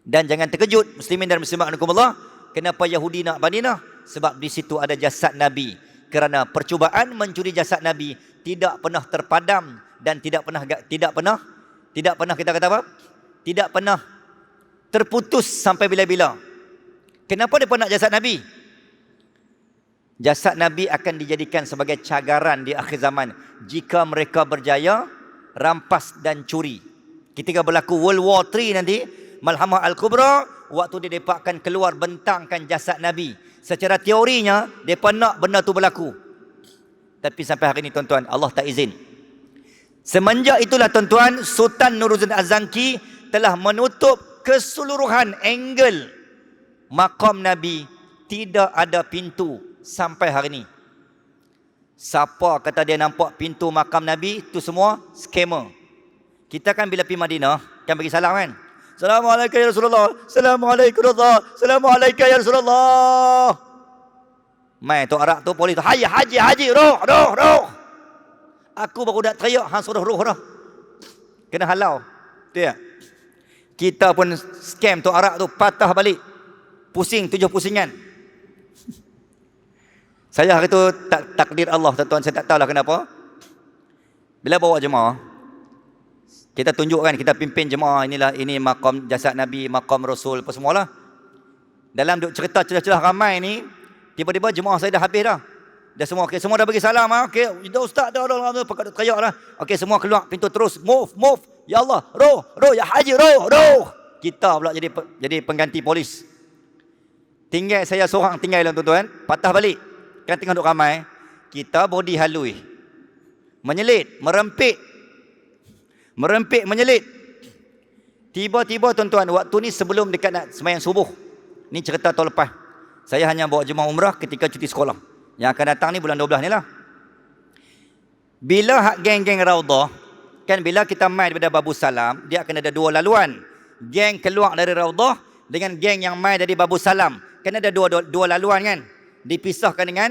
Dan jangan terkejut muslimin dan muslimat rahimakumullah, kenapa Yahudi nak Madinah? Sebab di situ ada jasad Nabi. Kerana percubaan mencuri jasad Nabi tidak pernah terpadam dan tidak pernah kita kata apa? Tidak pernah terputus sampai bila-bila. Kenapa mereka nak jasad Nabi? Jasad Nabi akan dijadikan sebagai cagaran di akhir zaman jika mereka berjaya rampas dan curi. Ketika berlaku World War III nanti, Malhamah Al-Kubra, waktu mereka akan keluar bentangkan jasad Nabi. Secara teorinya, mereka nak benda tu berlaku. Tapi sampai hari ini tuan-tuan, Allah tak izin. Semenjak itulah tuan-tuan, Sultan Nuruddin Az-Zanki telah menutup keseluruhan angle makam Nabi. Tidak ada pintu sampai hari ini. Siapa kata dia nampak pintu makam Nabi, itu semua scammer. Kita kan bila pergi Madinah, kan bagi salam kan? Assalamualaikum ya Rasulullah. Assalamualaikum ya Rasulullah. Assalamualaikum ya Rasulullah. Mai tu arak tu polis tu. Haji, roh. Aku baru nak teriak, hang suruh roh dah. Kena halau. Tu ya. Kita pun scam tu arak tu, patah balik. Pusing, 7 pusingan. Saya hari tu takdir Allah, tuan-tuan, saya tak tahulah kenapa. Bila bawa jemaah, kita tunjukkan, kita pimpin jemaah, ini makam jasad Nabi, makam Rasul, apa semualah. Dalam duk cerita celah-celah ramai ni, tiba-tiba jemaah saya dah habis dah. Dah semua, okey, semua dah bagi salam. Okey, dah ustaz dah pakai teriak dah. Okey, semua keluar pintu terus. Move. Ya Allah, roh, ya haji, roh. Kita pula jadi pengganti polis. Tinggal saya seorang tinggal tuan-tuan, patah balik. Kan tengah duk ramai, kita body halui. Menyelit, merempit, menyelit. Tiba-tiba tuan-tuan, waktu ni sebelum dekat nak sembahyang subuh. Ni cerita tahun lepas. Saya hanya bawa jemaah umrah ketika cuti sekolah. Yang akan datang ni bulan 12 ni lah. Bila hak geng-geng Raudah, kan bila kita mai daripada Babu Salam, dia akan ada 2 laluan. Geng keluar dari Raudah dengan geng yang mai dari Babu Salam. Kan ada dua laluan kan. Dipisahkan dengan,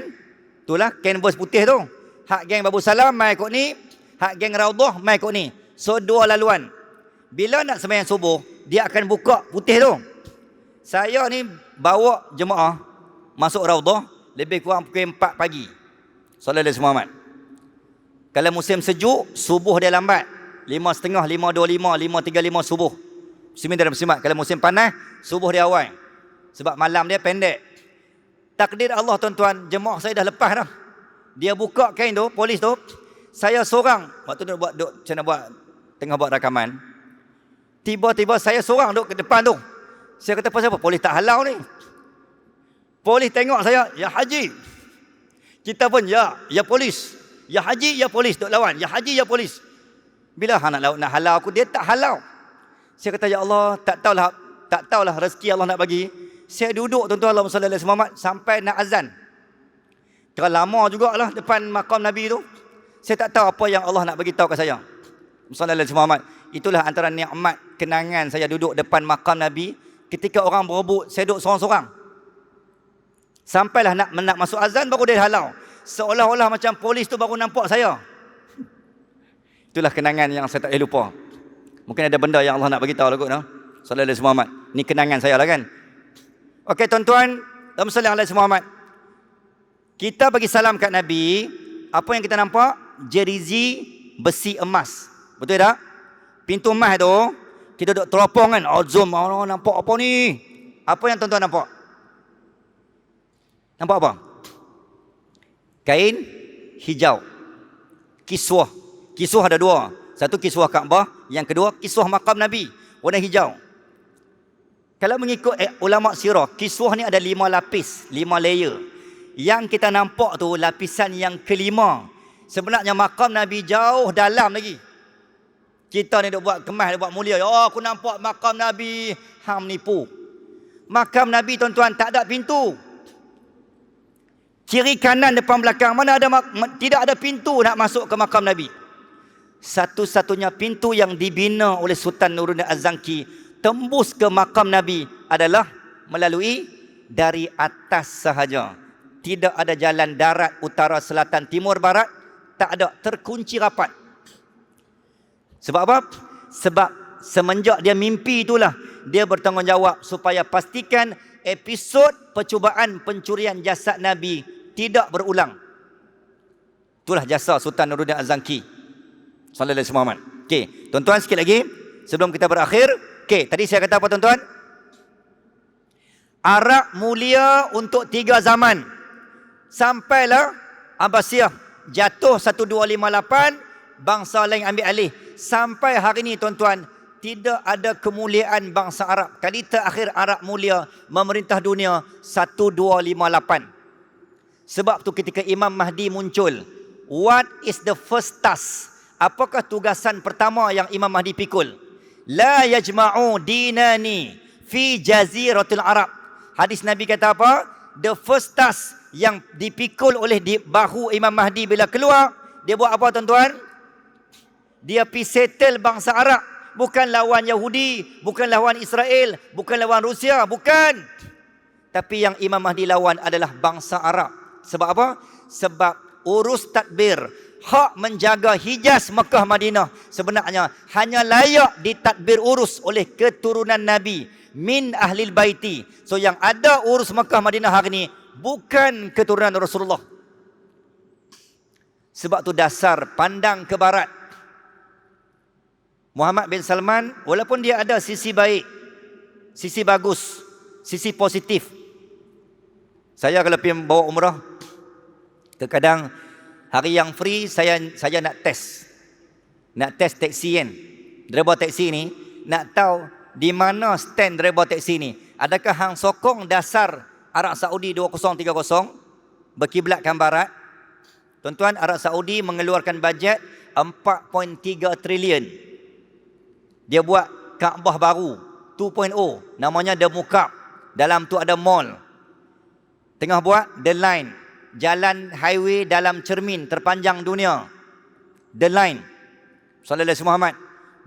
itulah canvas putih tu. Hak geng Babu Salam mai kot ni, hak geng Raudah mai kot ni. So 2 laluan. Bila nak sembahyang subuh, dia akan buka putih tu. Saya ni bawa jemaah masuk Raudah lebih kurang pukul 4 pagi. Sallallahu alaihi Muhammad. Kalau musim sejuk, subuh dia lambat. 5.30, 5.25, 5.35 subuh. Muslimin dan muslimat. Kalau musim panas, subuh dia awal. Sebab malam dia pendek. Takdir Allah tuan-tuan, jemaah saya dah lepas dah. Dia buka kain tu, polis tu. Saya seorang, waktu tengah buat rakaman. Tiba-tiba saya seorang duduk ke depan tu. Saya kata, pasal apa? Polis tak halau ni. Polis tengok saya, ya haji. Kita pun, ya polis. Ya haji, ya polis, duk lawan. Ya haji, ya polis. Bila hang nak halau aku, dia tak halau. Saya kata, ya Allah, tak tahulah rezeki Allah nak bagi. Saya duduk tuan-tuan, Allahumma salli alaihi Muhammad, sampai nak azan. Kira lama jugalah depan makam Nabi tu. Saya tak tahu apa yang Allah nak bagi tahu kat saya. Sallallahu alaihi Muhammad. Itulah antara nikmat kenangan saya duduk depan makam Nabi. Ketika orang berebut, saya duduk seorang-seorang. Sampailah nak masuk azan, baru dia halau. Seolah-olah macam polis tu baru nampak saya. Itulah kenangan yang saya tak boleh lupa. Mungkin ada benda yang Allah nak bagi tahu lah kot. Sallallahu alaihi Muhammad. Ni kenangan saya lah kan. Okey tuan-tuan, sallallahu alaihi Muhammad. Kita bagi salam kat Nabi, apa yang kita nampak? Jerizi besi emas. Betul tak? Pintu emas tu, kita duduk teropong kan. Zoom, nampak apa ni? Apa yang tuan-tuan nampak? Nampak apa? Kain hijau. Kiswah. Kiswah ada 2. Satu kiswah Kaabah, yang kedua kiswah makam Nabi, warna hijau. Kalau mengikut ulama sirah, kiswah ni ada 5 lapis, 5 layer. Yang kita nampak tu lapisan yang kelima. Sebenarnya makam Nabi jauh dalam lagi. Kita ni duk buat kemas, duk buat mulia. Oh, aku nampak makam Nabi. Hang menipu. Makam Nabi tuan-tuan tak ada pintu. Kiri kanan depan belakang mana ada tidak ada pintu nak masuk ke makam Nabi. Satu-satunya pintu yang dibina oleh Sultan Nuruddin Az-Zanki tembus ke makam Nabi adalah melalui dari atas sahaja. Tidak ada jalan darat, utara, selatan, timur, barat. Tak ada, terkunci rapat. Sebab apa? Sebab semenjak dia mimpi itulah dia bertanggungjawab supaya pastikan episod percubaan pencurian jasad Nabi tidak berulang. Itulah jasa Sultan Nuruddin Az-Zanki. Sallallahu alaihi Muhammad. Okey, tuan-tuan sikit lagi sebelum kita berakhir. Okey, tadi saya kata apa tuan-tuan? Arab mulia untuk 3 zaman. Sampailah Abbasiyah jatuh 1258, bangsa lain ambil alih. Sampai hari ini tuan-tuan, tidak ada kemuliaan bangsa Arab. Kali terakhir Arab mulia memerintah dunia 1258. Sebab tu ketika Imam Mahdi muncul, what is the first task? Apakah tugasan pertama yang Imam Mahdi pikul? La yajma'u dinani fi jaziratil Arab. Hadis Nabi kata apa? The first task yang dipikul oleh di bahu Imam Mahdi bila keluar, dia buat apa tuan-tuan? Dia pergi settle bangsa Arab. Bukan lawan Yahudi, bukan lawan Israel, bukan lawan Rusia, bukan. Tapi yang Imam Mahdi lawan adalah bangsa Arab. Sebab apa? Sebab urus tadbir, hak menjaga Hijaz, Mekah, Madinah sebenarnya hanya layak ditadbir urus oleh keturunan Nabi min ahlil baiti. So yang ada urus Mekah, Madinah hari ini bukan keturunan Rasulullah. Sebab tu dasar pandang ke barat. Muhammad bin Salman, walaupun dia ada sisi baik, sisi bagus, sisi positif. Saya kalau pergi bawa umrah, terkadang hari yang free saya nak test taksi kan. Driver taksi ni nak tahu di mana stand driver taksi ni. Adakah hang sokong dasar Arab Saudi 2030 berkiblatkan barat? Tuan-tuan, Arab Saudi mengeluarkan bajet 4.3 trilion. Dia buat Kaabah baru 2.0, namanya The Mukab. Dalam tu ada mall. Tengah buat The Line, jalan highway dalam cermin terpanjang dunia. The Line. Sallallahu alaihi Muhammad.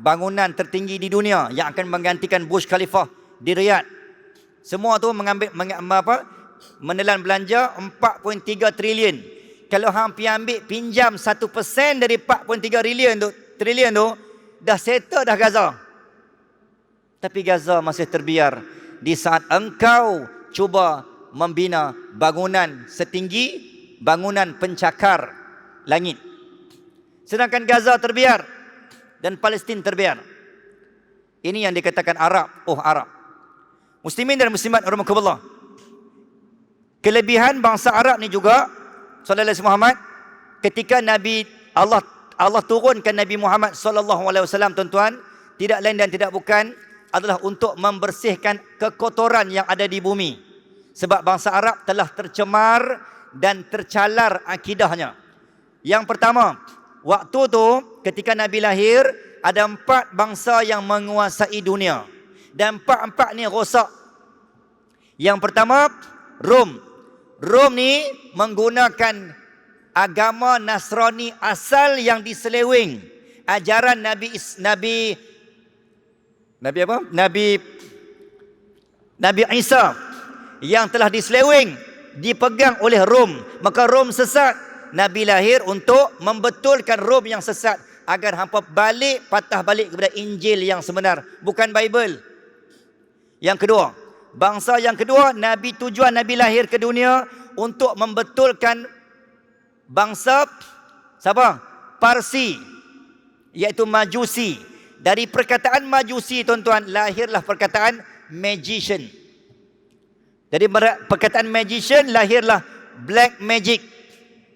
Bangunan tertinggi di dunia yang akan menggantikan Burj Khalifa di Riyadh. Semua tu menelan belanja 4.3 trilion. Kalau hang pinjam 1% dari 4.3 trilion tu, dah settle dah Gaza. Tapi Gaza masih terbiar di saat engkau cuba membina bangunan setinggi bangunan pencakar langit. Sedangkan Gaza terbiar dan Palestin terbiar. Ini yang dikatakan Arab. Oh Arab. Muslimin dan muslimat rahimakumullah. Kelebihan bangsa Arab ni juga, sallallahu alaihi Muhammad, ketika Nabi Allah turunkan Nabi Muhammad sallallahu alaihi wasallam tuan-tuan, tidak lain dan tidak bukan adalah untuk membersihkan kekotoran yang ada di bumi. Sebab bangsa Arab telah tercemar dan tercalar akidahnya. Yang pertama, waktu tu ketika Nabi lahir, ada 4 bangsa yang menguasai dunia. Dan 4 ni rosak. Yang pertama, Rom. Rom ni menggunakan agama Nasrani asal yang diseleweng. Ajaran Nabi Isa yang telah diseleweng dipegang oleh Rom. Maka Rom sesat. Nabi lahir untuk membetulkan Rom yang sesat agar hampa patah balik kepada Injil yang sebenar, bukan Bible. Yang kedua, bangsa yang kedua, tujuan Nabi lahir ke dunia untuk membetulkan bangsa siapa? Parsi, iaitu Majusi. Dari perkataan Majusi tuan-tuan, lahirlah perkataan magician. Dari perkataan magician lahirlah black magic,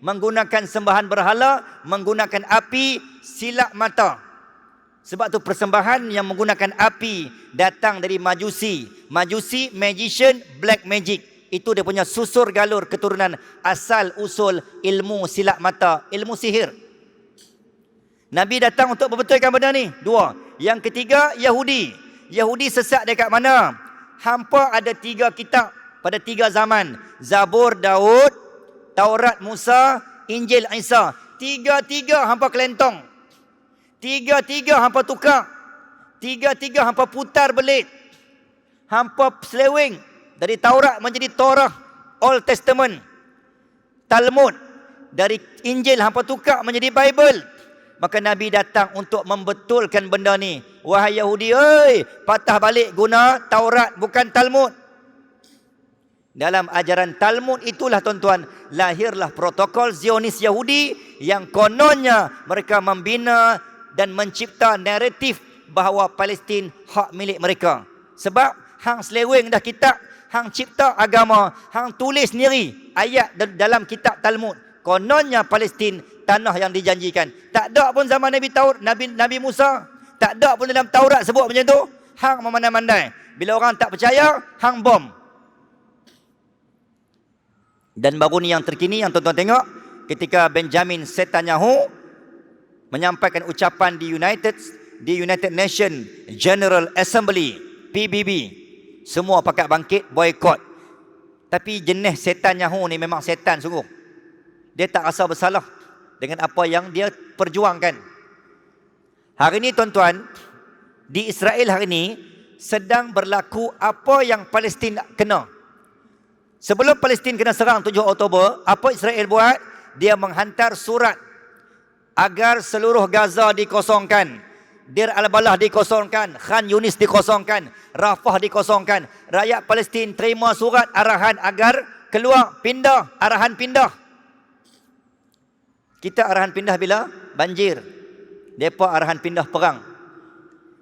menggunakan sembahan berhala, menggunakan api, silap mata. Sebab tu persembahan yang menggunakan api datang dari Majusi. Majusi, magician, black magic. Itu dia punya susur galur keturunan asal usul ilmu silap mata, ilmu sihir. Nabi datang untuk membetulkan benda ni. 2. Yang ketiga, Yahudi. Yahudi sesat dekat mana? Hampa ada 3 kitab pada 3 zaman. Zabur Daud, Taurat Musa, Injil Isa. 3 hampa kelentong. 3 hampa tukar. 3 hampa putar belit. Hampa seleweng. Dari Taurat menjadi Torah, Old Testament. Talmud. Dari Injil hampa tukar menjadi Bible. Maka Nabi datang untuk membetulkan benda ni. Wahai Yahudi, patah balik guna Taurat bukan Talmud. Dalam ajaran Talmud itulah tuan-tuan, lahirlah protokol Zionis Yahudi yang kononnya mereka membina dan mencipta naratif bahawa Palestin hak milik mereka. Sebab hang seleweng dah kitab, hang cipta agama, hang tulis sendiri ayat dalam kitab Talmud. Kononnya Palestin tanah yang dijanjikan. Tak ada pun zaman Nabi Musa. Tak ada pun dalam Taurat sebut macam tu. Hang memandai-mandai. Bila orang tak percaya, hang bom. Dan baru ni yang terkini yang tuan-tuan tengok, ketika Benjamin Netanyahu menyampaikan ucapan di United Nations General Assembly, PBB, semua pakat bangkit boykot. Tapi jenis Netanyahu ni memang setan sungguh. Dia tak rasa bersalah dengan apa yang dia perjuangkan. Hari ni tuan-tuan, di Israel hari ni sedang berlaku apa yang Palestin kena. Sebelum Palestin kena serang 7 Oktober, apa Israel buat? Dia menghantar surat agar seluruh Gaza dikosongkan, Dir al-Balah dikosongkan, Khan Yunis dikosongkan, Rafah dikosongkan. Rakyat Palestin terima surat arahan agar keluar, pindah, arahan pindah. Kita arahan pindah bila? Banjir. Mereka arahan pindah perang.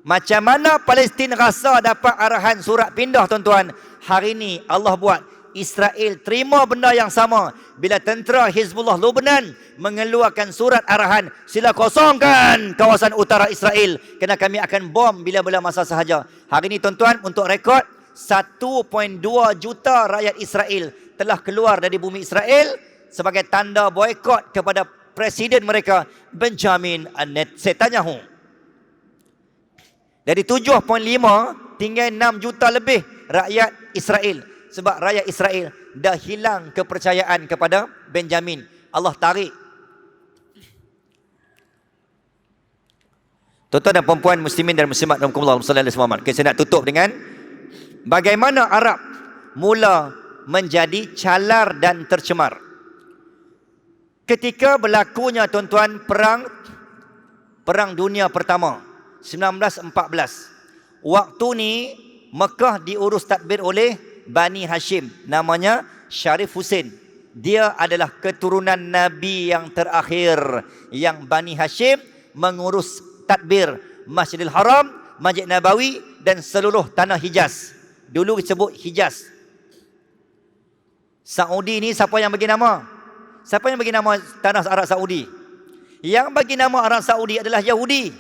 Macam mana Palestin rasa dapat arahan surat pindah tuan-tuan? Hari ni Allah buat Israel terima benda yang sama. Bila tentera Hizbullah Lebanon mengeluarkan surat arahan, sila kosongkan kawasan utara Israel kerana kami akan bom bila-bila masa sahaja. Hari ni tuan-tuan, untuk rekod 1.2 juta rakyat Israel telah keluar dari bumi Israel sebagai tanda boikot kepada Presiden mereka Benjamin Netanyahu. Dari 7.5 tinggal 6 juta lebih rakyat Israel. Sebab rakyat Israel dah hilang kepercayaan kepada Benjamin. Allah tarik. Tuan-tuan dan puan-puan muslimin dan muslimat rahimakumullah sallallahu alaihi wasallam. Saya nak tutup dengan bagaimana Arab mula menjadi calar dan tercemar. Ketika berlakunya tuan-tuan Perang Dunia Pertama 1914. Waktu ni Mekah diurus tadbir oleh Bani Hashim, namanya Sharif Hussein. Dia adalah keturunan Nabi yang terakhir yang Bani Hashim mengurus tadbir Masjidil Haram, Masjid Nabawi dan seluruh tanah Hijaz. Dulu disebut Hijaz. Saudi ni siapa yang bagi nama? Siapa yang bagi nama tanah Arab Saudi? Yang bagi nama Arab Saudi adalah Yahudi.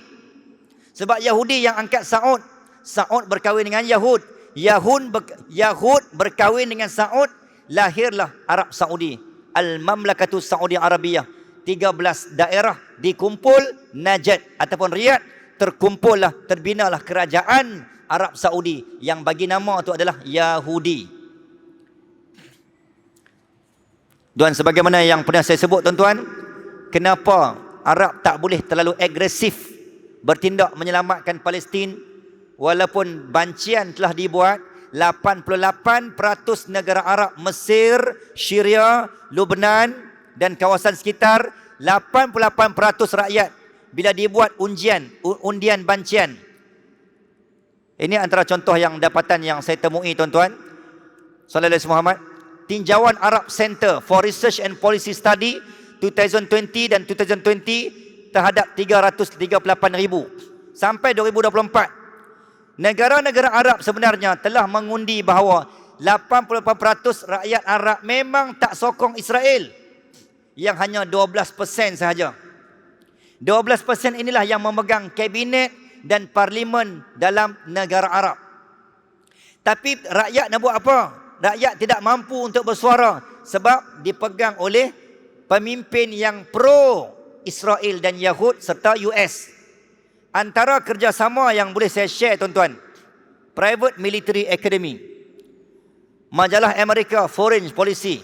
Sebab Yahudi yang angkat Saud. Saud berkahwin dengan Yahud. Yahud berkahwin dengan Saud. Lahirlah Arab Saudi. Al-Mamlakatu Saudi Arabiyah. 13 daerah dikumpul Najd ataupun Riyadh. Terbinalah kerajaan Arab Saudi. Yang bagi nama itu adalah Yahudi. Dan sebagaimana yang pernah saya sebut tuan-tuan, kenapa Arab tak boleh terlalu agresif bertindak menyelamatkan Palestin walaupun bancian telah dibuat. 88% negara Arab, Mesir, Syria, Lebanon dan kawasan sekitar, 88% rakyat bila dibuat undian bancian. Ini antara contoh yang dapatan yang saya temui tuan-tuan. Sallallahu alaihi Muhammad. Tinjauan Arab Center for Research and Policy Study 2020 dan 2020 terhadap 338,000 sampai 2024. Negara-negara Arab sebenarnya telah mengundi bahawa 88% rakyat Arab memang tak sokong Israel. Yang hanya 12% sahaja. 12% inilah yang memegang kabinet dan parlimen dalam negara Arab. Tapi rakyat nak buat apa? Rakyat tidak mampu untuk bersuara sebab dipegang oleh pemimpin yang pro Israel dan Yahud serta US. Antara kerjasama yang boleh saya share tuan-tuan, Private Military Academy, majalah Amerika Foreign Policy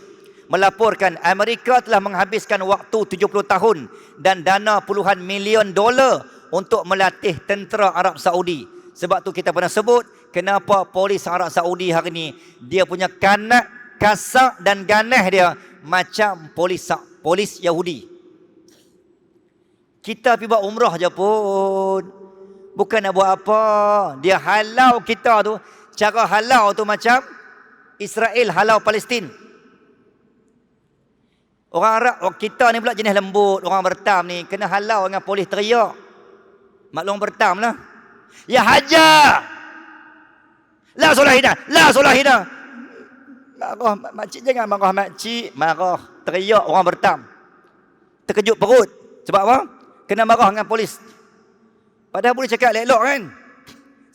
melaporkan Amerika telah menghabiskan waktu 70 tahun dan dana puluhan milion dolar untuk melatih tentera Arab Saudi. Sebab tu kita pernah sebut kenapa polis Arab Saudi hari ni dia punya kanak, kasak dan ganas dia macam polis Yahudi. Kita pergi buat umrah je pun, bukan nak buat apa. Dia halau kita tu, cara halau tu macam Israel halau Palestin. Orang Arab, kita ni pula jenis lembut, orang bertam ni kena halau dengan polis teriak. Maklum bertam lah. Ya hajar. La solahina, la solahina. Marah makcik, jangan marah makcik. Marah, teriak orang bertam. Terkejut perut. Sebab apa? Kena marah dengan polis. Padahal boleh cakap elok kan?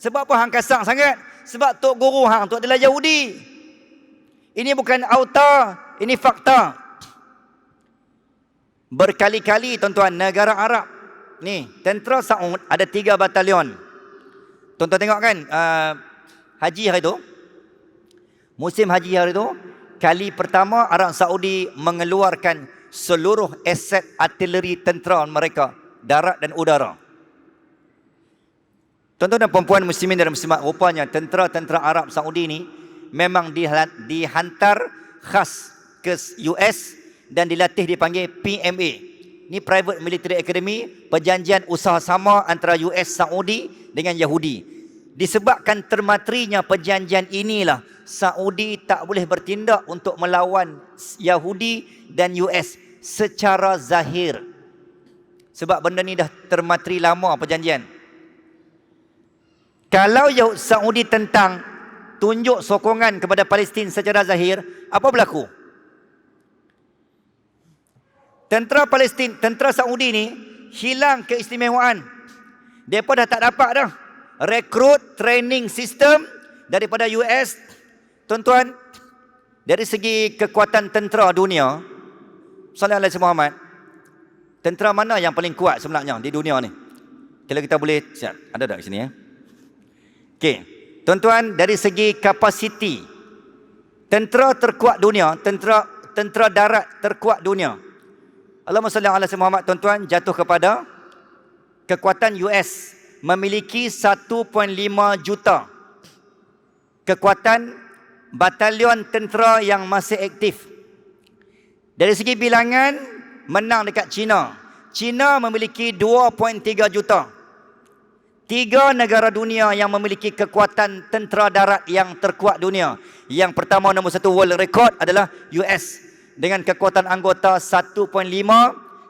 Sebab apa hang kasar sangat? Sebab tok guru hang tu adalah Yahudi. Ini bukan auta, ini fakta. Berkali-kali tuan-tuan, negara Arab ni, tentera Saud ada 3 batalion. Tuan-tuan tengok kan, haji hari tu, musim haji hari tu, kali pertama Arab Saudi mengeluarkan seluruh aset artileri tentera mereka, darat dan udara. Tuan-tuan dan puan-puan muslimin dan muslimat, rupanya tentera-tentera Arab Saudi ni memang dihantar khas ke US dan dilatih dipanggil PMA. Ni Private Military Academy, perjanjian usaha sama antara US Saudi dengan Yahudi. Disebabkan termaterinya perjanjian inilah Saudi tak boleh bertindak untuk melawan Yahudi dan US secara zahir. Sebab benda ni dah termateri lama perjanjian. Kalau Saudi tentang tunjuk sokongan kepada Palestin secara zahir, apa berlaku? Tentera Palestin, tentera Saudi ni hilang keistimewaan. Mereka dah tak dapat dah rekrut training system daripada US. Tuan-tuan, dari segi kekuatan tentera dunia, Sallallahu Alaihi Muhammad, tentera mana yang paling kuat sebenarnya di dunia ni? Kalau kita boleh, siap, ada tak di sini ya? Okey, tuan-tuan, dari segi kapasiti, tentera terkuat dunia, tentera darat terkuat dunia, Allahumma salli ala Muhammad, tuan-tuan, jatuh kepada kekuatan US memiliki 1.5 juta kekuatan batalion tentera yang masih aktif. Dari segi bilangan, menang dekat China. China memiliki 2.3 juta. 3 negara dunia yang memiliki kekuatan tentera darat yang terkuat dunia. Yang pertama, nombor 1 world record adalah US dengan kekuatan anggota 1.5,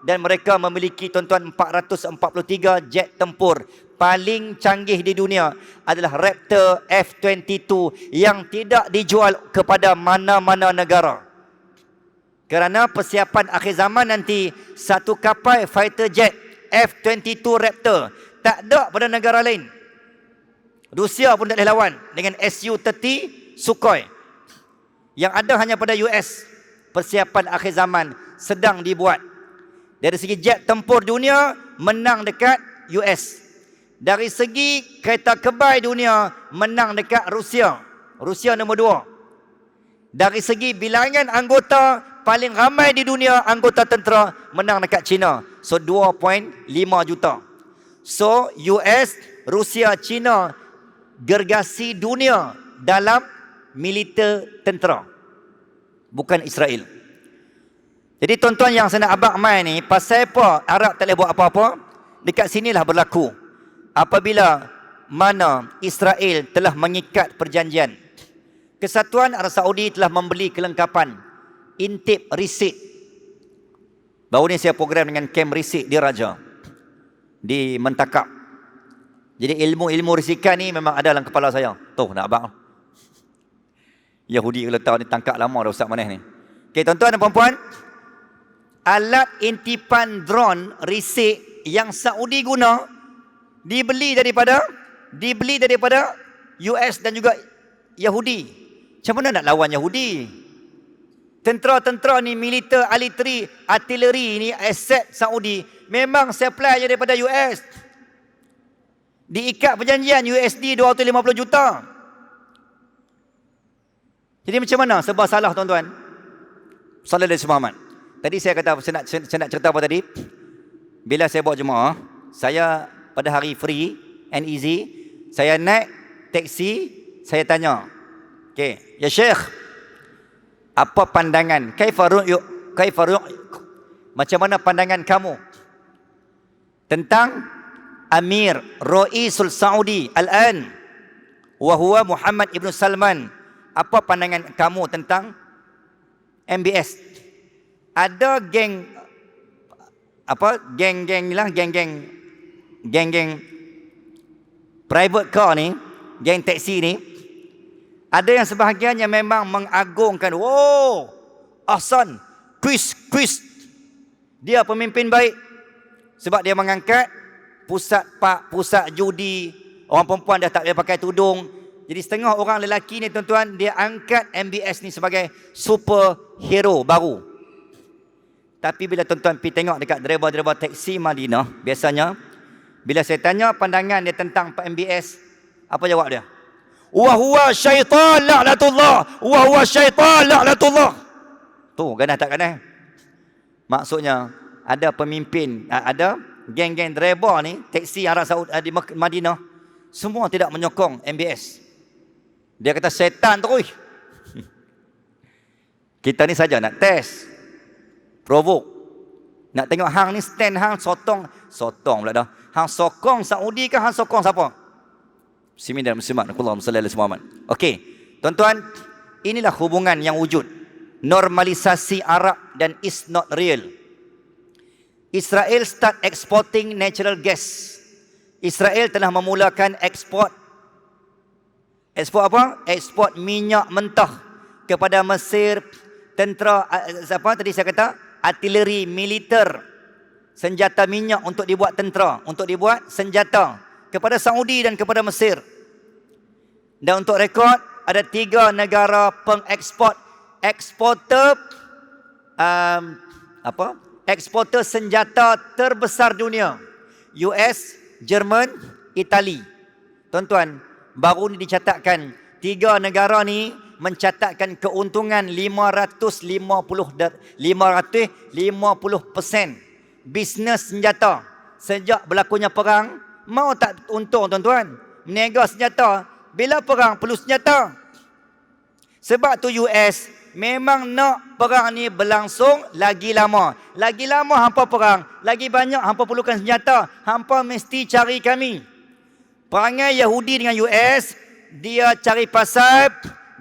dan mereka memiliki, tuan-tuan, 443 jet tempur. Paling canggih di dunia adalah Raptor F-22 yang tidak dijual kepada mana-mana negara. Kerana persiapan akhir zaman nanti, satu kapal fighter jet F-22 Raptor tak ada pada negara lain. Rusia pun tak boleh lawan dengan Su-30 Sukhoi. Yang ada hanya pada US. Persiapan akhir zaman sedang dibuat. Dari segi jet tempur dunia, menang dekat US. Dari segi kereta kebai dunia, menang dekat Rusia. Rusia nombor 2. Dari segi bilangan anggota, paling ramai di dunia anggota tentera, menang dekat China. So 2.5 juta. So US, Rusia, China gergasi dunia dalam militer tentera, bukan Israel. Jadi tuan-tuan yang saya nak abang mai ni, pasal apa Arab tak boleh buat apa-apa? Dekat sinilah berlaku. Apabila mana Israel telah mengikat perjanjian, Kesatuan Arab Saudi telah membeli kelengkapan intip riset. Baru ni saya program dengan kem riset di Raja, di Mentakap. Jadi ilmu-ilmu risikan ni memang ada dalam kepala saya. Tuh nak abang, Yahudi kalau tahu ni tangkap lama dah Ustaz Maneh ni. Okey tuan-tuan dan puan-puan, alat intipan drone riset yang Saudi guna dibeli daripada US dan juga Yahudi. Macam mana nak lawan Yahudi? Tentera-tentera ni, militer, artileri ni, aset Saudi memang supply je daripada US. Diikat perjanjian USD 250 juta. Jadi macam mana serba salah tuan-tuan? Sallallahu Alaihi Muhammad. Tadi saya kata, saya nak cerita apa tadi? Bila saya bawa jemaah, saya pada hari free and easy, saya naik teksi, saya tanya, okey, ya Syekh, apa pandangan? Kaifa macam mana pandangan kamu tentang Amir Raisul Saudi al-an wa huwa Muhammad ibn Salman? Apa pandangan kamu tentang MBS? Ada geng private car ni, geng taksi ni, ada yang sebahagiannya memang mengagungkan, wow, Ahsan, Chris, dia pemimpin baik. Sebab dia mengangkat pusat judi, orang perempuan dah tak boleh pakai tudung. Jadi setengah orang lelaki ni tuan-tuan, dia angkat MBS ni sebagai superhero baru. Tapi bila tuan-tuan pergi tengok dekat driver-driver taksi Madinah, biasanya bila saya tanya pandangan dia tentang MBS, apa jawab dia? Wa huwa syaitan la'natullah, wa huwa syaitan la'natullah. Tu ganas tak ganas? Maksudnya ada pemimpin, ada geng-geng driver ni taksi Arab Saudi di Madinah, semua tidak menyokong MBS. Dia kata setan terus. Kita ni saja nak test, provoke. Nak tengok hang ni stand hang sotong pula dah. Hang sokong Saudi ke hang sokong siapa? Muslimin dan muslimat, Allahumma salli ala Muhammad. Okey, tuan-tuan, inilah hubungan yang wujud. Normalisasi Arab dan is not real. Israel start exporting natural gas. Israel telah memulakan ekspor apa? Ekspor minyak mentah kepada Mesir, tentera apa tadi saya kata? Artileri militer, senjata minyak untuk dibuat tentera, untuk dibuat senjata kepada Saudi dan kepada Mesir. Dan untuk rekod, ada 3 negara eksporter eksporter senjata terbesar dunia. US, Jerman, Itali. Tuan-tuan, baru ni dicatatkan 3 negara ni mencatatkan keuntungan 550% bisnes senjata. Sejak berlakunya perang, mau tak untung tuan-tuan? Meniaga senjata. Bila perang perlu senjata. Sebab tu US memang nak perang ni berlangsung lagi lama. Lagi lama hampa perang, lagi banyak hampa perlukan senjata. Hampa mesti cari kami. Perangai Yahudi dengan US, dia cari pasal,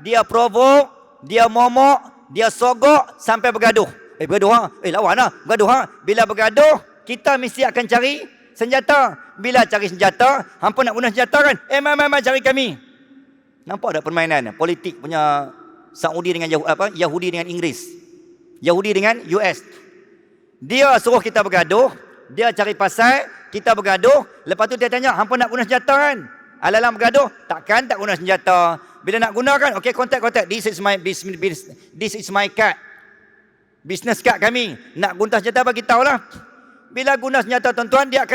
dia provok, dia momok, dia sogok sampai bergaduh. Bergaduh ha? Lawan lah. Bergaduh ha? Bila bergaduh, kita mesti akan cari senjata. Bila cari senjata, hampa nak guna senjata kan? Mai cari kami. Nampak tak permainan politik punya Saudi dengan Yahudi dengan Inggeris. Yahudi dengan US. Dia suruh kita bergaduh, dia cari pasal, kita bergaduh, lepas tu dia tanya, hampa nak guna senjata kan? Alalang bergaduh, takkan tak guna senjata. Bila nak guna kan, okey kontak. This is my card. Business card kami. Nak guna senjata bagi tahulah. Bila guna senjata tuan-tuan, dia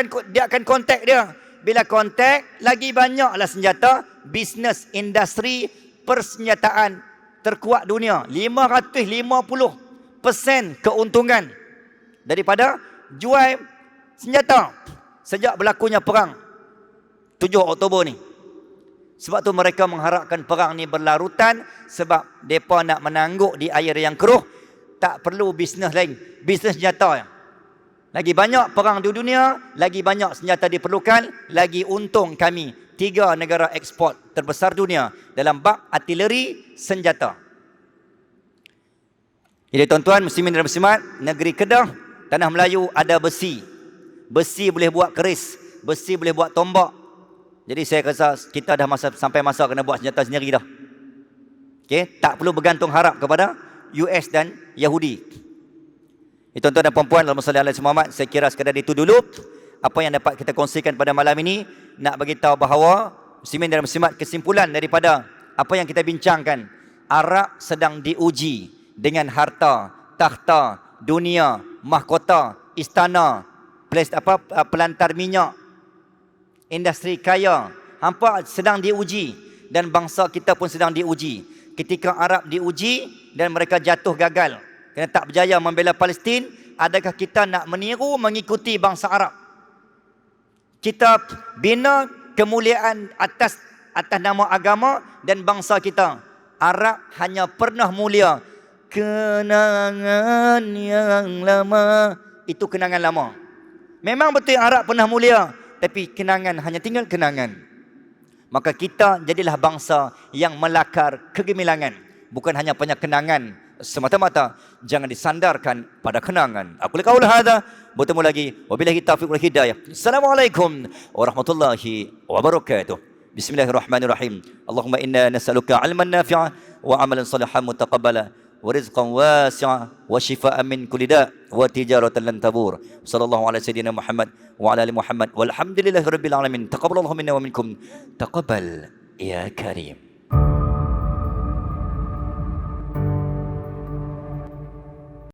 akan kontak dia. Bila kontak, lagi banyaklah senjata. Business industri persenjataan terkuat dunia. 550% keuntungan daripada jual senjata sejak berlakunya perang 7 Oktober ni. Sebab tu mereka mengharapkan perang ni berlarutan, sebab mereka nak menangguk di air yang keruh. Tak perlu bisnes lain, bisnes senjata. Lagi banyak perang di dunia, lagi banyak senjata diperlukan, lagi untung kami. 3 negara ekspor terbesar dunia dalam bab artileri senjata. Jadi tuan-tuan, muslimin dan muslimat, negeri Kedah, tanah Melayu ada besi. Besi boleh buat keris, besi boleh buat tombak. Jadi saya rasa kita dah sampai masa kena buat senjata sendiri dah. Okey, tak perlu bergantung harap kepada US dan Yahudi. Tuan-tuan dan puan-puan, dalam masalah Muhammad, saya kira sekadar itu dulu apa yang dapat kita kongsikan pada malam ini. Nak bagi tahu bahawa muslimin dan muslimat, kesimpulan daripada apa yang kita bincangkan, Arab sedang diuji dengan harta, takhta, dunia, mahkota, istana, pelantar minyak, industri kaya. Hampa sedang diuji dan bangsa kita pun sedang diuji. Ketika Arab diuji dan mereka jatuh gagal, kerana tak berjaya membela Palestin, adakah kita nak meniru mengikuti bangsa Arab? Kita bina kemuliaan atas nama agama dan bangsa kita. Arab hanya pernah mulia. Kenangan yang lama. Itu kenangan lama. Memang betul Arab pernah mulia, tapi kenangan hanya tinggal kenangan. Maka kita jadilah bangsa yang melakar kegemilangan. Bukan hanya punya kenangan semata-mata. Jangan disandarkan pada kenangan. Aku qaul hadza, bertemu lagi. Wabillahi taufiq wal hidayah. Assalamualaikum warahmatullahi wabarakatuh. Bismillahirrahmanirrahim. Allahumma inna nas'aluka 'ilman nafi'a wa 'amalan salihan mutaqabbala wa rizqan wasi'a wa shifaa'an min kulli da' wa tijaratan lan tabur. Sallallahu ala sayyidina Muhammad wa ala ali Muhammad walhamdulillahi rabbil alamin. Taqabbalallahu minna wa minkum. Taqabbal ya karim.